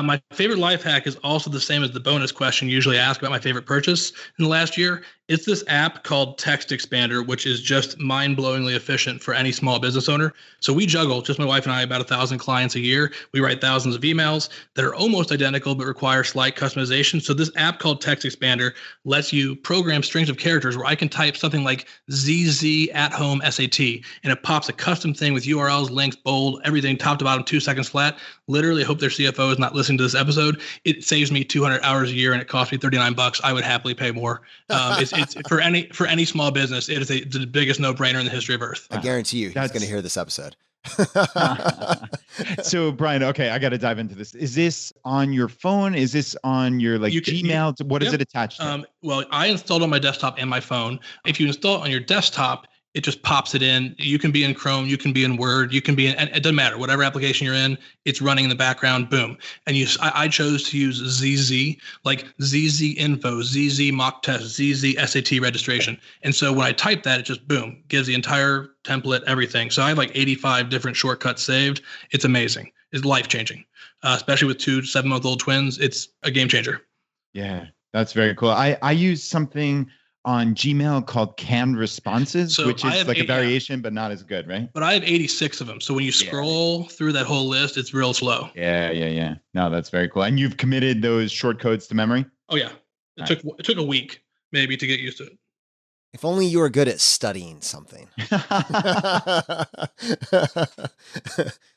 My favorite life hack is also the same as the bonus question usually asked about my favorite purchase in the last year. It's this app called Text Expander, which is just mind-blowingly efficient for any small business owner. So we juggle, just my wife and I, about 1,000 clients a year. We write thousands of emails that are almost identical but require slight customization. So this app called Text Expander lets you program strings of characters where I can type something like ZZ at home SAT, and it pops a custom thing with URLs, links, bold, everything top to bottom, 2 seconds flat. Literally, I hope their CFO is not listening to this episode. It saves me 200 hours a year and it costs me $39. I would happily pay more. It's for any small business. It's the biggest no-brainer in the history of Earth. I guarantee you, he's going to hear this episode. So Brian, okay, I got to dive into this. Is this on your phone? Is this on your Gmail? What is it attached to? Well, I installed on my desktop and my phone. If you install it on your desktop, it just pops it in. You can be in Chrome, you can be in Word, you can be in, and it doesn't matter. Whatever application you're in, it's running in the background, boom. And I chose to use ZZ, like ZZ info, ZZ mock test, ZZ SAT registration. And so when I type that, it just boom, gives the entire template, everything. So I have like 85 different shortcuts saved. It's amazing. It's life-changing, especially with 2 7-month-old twins. It's a game changer. Yeah, that's very cool. I use something on Gmail called canned responses, which is like a variation, but not as good, right? But I have 86 of them. So when you scroll through that whole list, it's real slow. Yeah. No, that's very cool. And you've committed those short codes to memory? Oh yeah. It took a week maybe to get used to it. If only you were good at studying something.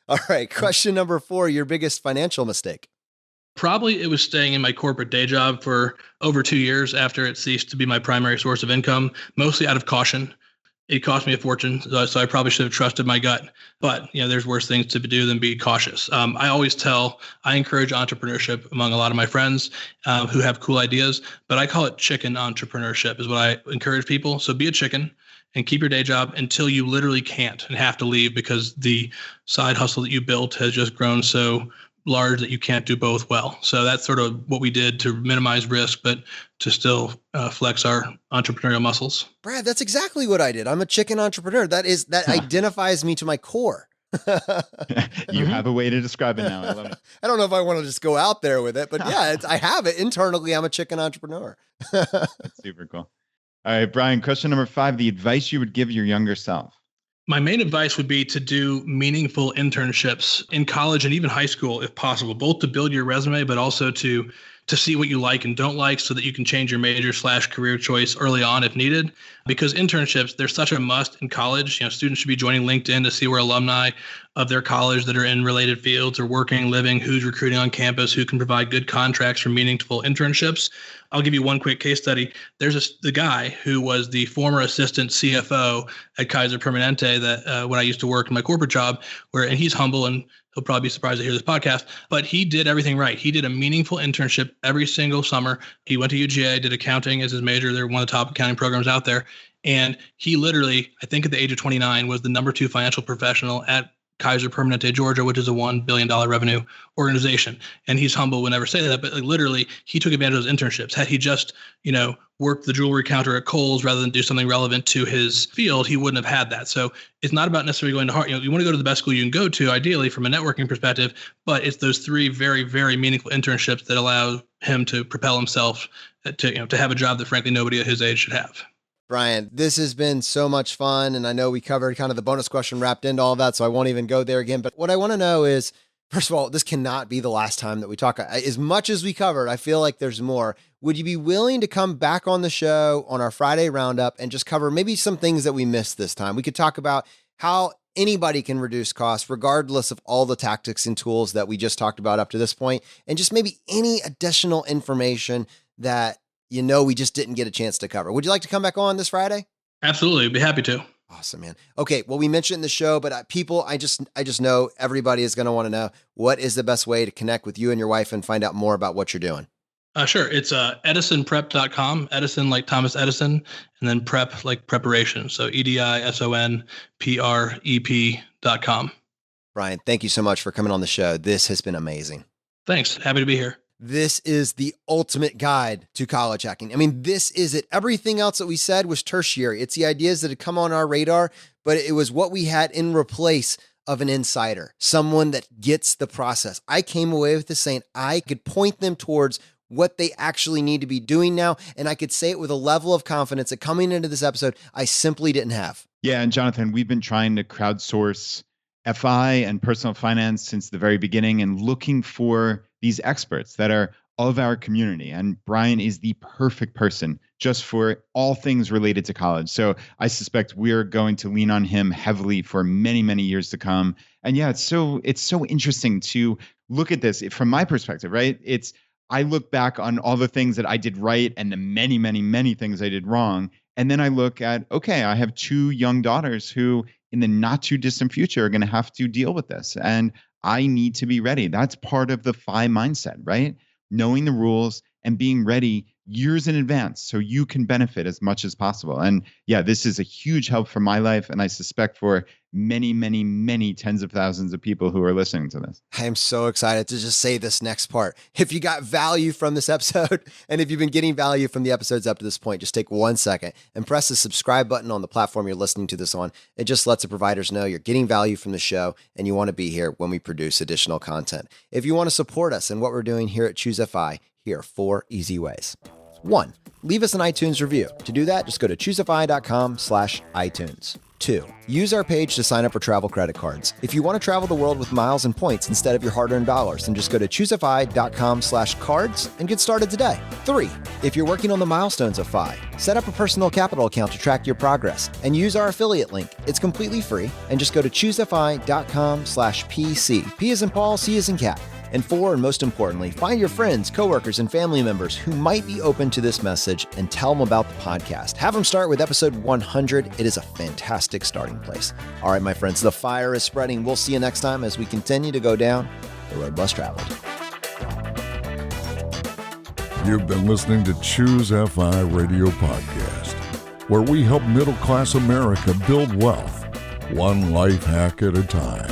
All right. Question number 4, your biggest financial mistake. Probably it was staying in my corporate day job for over 2 years after it ceased to be my primary source of income, mostly out of caution. It cost me a fortune, so I probably should have trusted my gut. But there's worse things to do than be cautious. I encourage entrepreneurship among a lot of my friends who have cool ideas, but I call it chicken entrepreneurship is what I encourage people. So be a chicken and keep your day job until you literally can't and have to leave because the side hustle that you built has just grown so large that you can't do both well. So that's sort of what we did to minimize risk, but to still flex our entrepreneurial muscles. Brad, that's exactly what I did. I'm a chicken entrepreneur. That identifies me to my core. You have a way to describe it now. I love it. I don't know if I want to just go out there with it, but yeah, I have it internally. I'm a chicken entrepreneur. That's super cool. All right, Brian, question number 5, the advice you would give your younger self. My main advice would be to do meaningful internships in college and even high school, if possible, both to build your resume, but also to see what you like and don't like so that you can change your major / career choice early on if needed. Because internships, they're such a must in college. Students should be joining LinkedIn to see where alumni of their college that are in related fields are working, living, who's recruiting on campus, who can provide good contracts for meaningful internships. I'll give you one quick case study. There's the guy who was the former assistant CFO at Kaiser Permanente that when I used to work in my corporate job, and he's humble and he'll probably be surprised to hear this podcast, but he did everything right. He did a meaningful internship every single summer. He went to UGA, did accounting as his major. They're one of the top accounting programs out there. And he literally, I think at the age of 29, was the number 2 financial professional at Kaiser Permanente, Georgia, which is a $1 billion revenue organization. And he's humble, would never say that, but literally he took advantage of those internships. Had he just, worked the jewelry counter at Kohl's rather than do something relevant to his field, he wouldn't have had that. So it's not about necessarily going to Harvard. You want to go to the best school you can go to, ideally from a networking perspective, but it's those 3 very, very meaningful internships that allow him to propel himself to have a job that frankly nobody at his age should have. Brian, this has been so much fun. And I know we covered kind of the bonus question wrapped into all of that, so I won't even go there again. But what I want to know is, first of all, this cannot be the last time that we talk. As much as we covered, I feel like there's more. Would you be willing to come back on the show on our Friday roundup and just cover maybe some things that we missed this time? We could talk about how anybody can reduce costs regardless of all the tactics and tools that we just talked about up to this point, and just maybe any additional information that we just didn't get a chance to cover. Would you like to come back on this Friday? Absolutely. I'd be happy to. Awesome, man. Okay. Well, we mentioned in the show, but I just know everybody is going to want to know, what is the best way to connect with you and your wife and find out more about what you're doing? Sure. It's edisonprep.com, Edison like Thomas Edison, and then prep like preparation. So edisonprep.com. Brian, thank you so much for coming on the show. This has been amazing. Thanks. Happy to be here. This is the ultimate guide to college hacking. I mean, this is it. Everything else that we said was tertiary. It's the ideas that had come on our radar, but it was what we had in replace of an insider, someone that gets the process. I came away with this saying I could point them towards what they actually need to be doing now. And I could say it with a level of confidence that coming into this episode, I simply didn't have. Yeah. And Jonathan, we've been trying to crowdsource FI and personal finance since the very beginning and looking for these experts that are of our community. And Brian is the perfect person just for all things related to college. So I suspect we're going to lean on him heavily for many, many years to come. And yeah, it's so interesting to look at this from my perspective, right? I look back on all the things that I did right and the many, many, many things I did wrong. And then I look at, okay, I have 2 young daughters who in the not too distant future are going to have to deal with this. And I need to be ready. That's part of the FI mindset, right? Knowing the rules and being ready years in advance so you can benefit as much as possible. And yeah, this is a huge help for my life. And I suspect for many, many, many tens of thousands of people who are listening to this. I am so excited to just say this next part. If you got value from this episode, and if you've been getting value from the episodes up to this point, just take 1 second and press the subscribe button on the platform you're listening to this on. It just lets the providers know you're getting value from the show and you want to be here when we produce additional content. If you want to support us and what we're doing here at ChooseFI, here are 4 easy ways. 1, leave us an iTunes review. To do that, just go to ChooseFI.com/iTunes. 2, use our page to sign up for travel credit cards. If you want to travel the world with miles and points instead of your hard-earned dollars, then just go to ChooseFI.com/cards and get started today. 3, if you're working on the milestones of FI, set up a personal capital account to track your progress and use our affiliate link. It's completely free and just go to ChooseFI.com/PC. P as in Paul, C as in cat. And 4, and most importantly, find your friends, coworkers, and family members who might be open to this message and tell them about the podcast. Have them start with episode 100. It is a fantastic starting place. All right, my friends, the fire is spreading. We'll see you next time as we continue to go down the road less traveled. You've been listening to ChooseFI Radio Podcast, where we help middle-class America build wealth, one life hack at a time.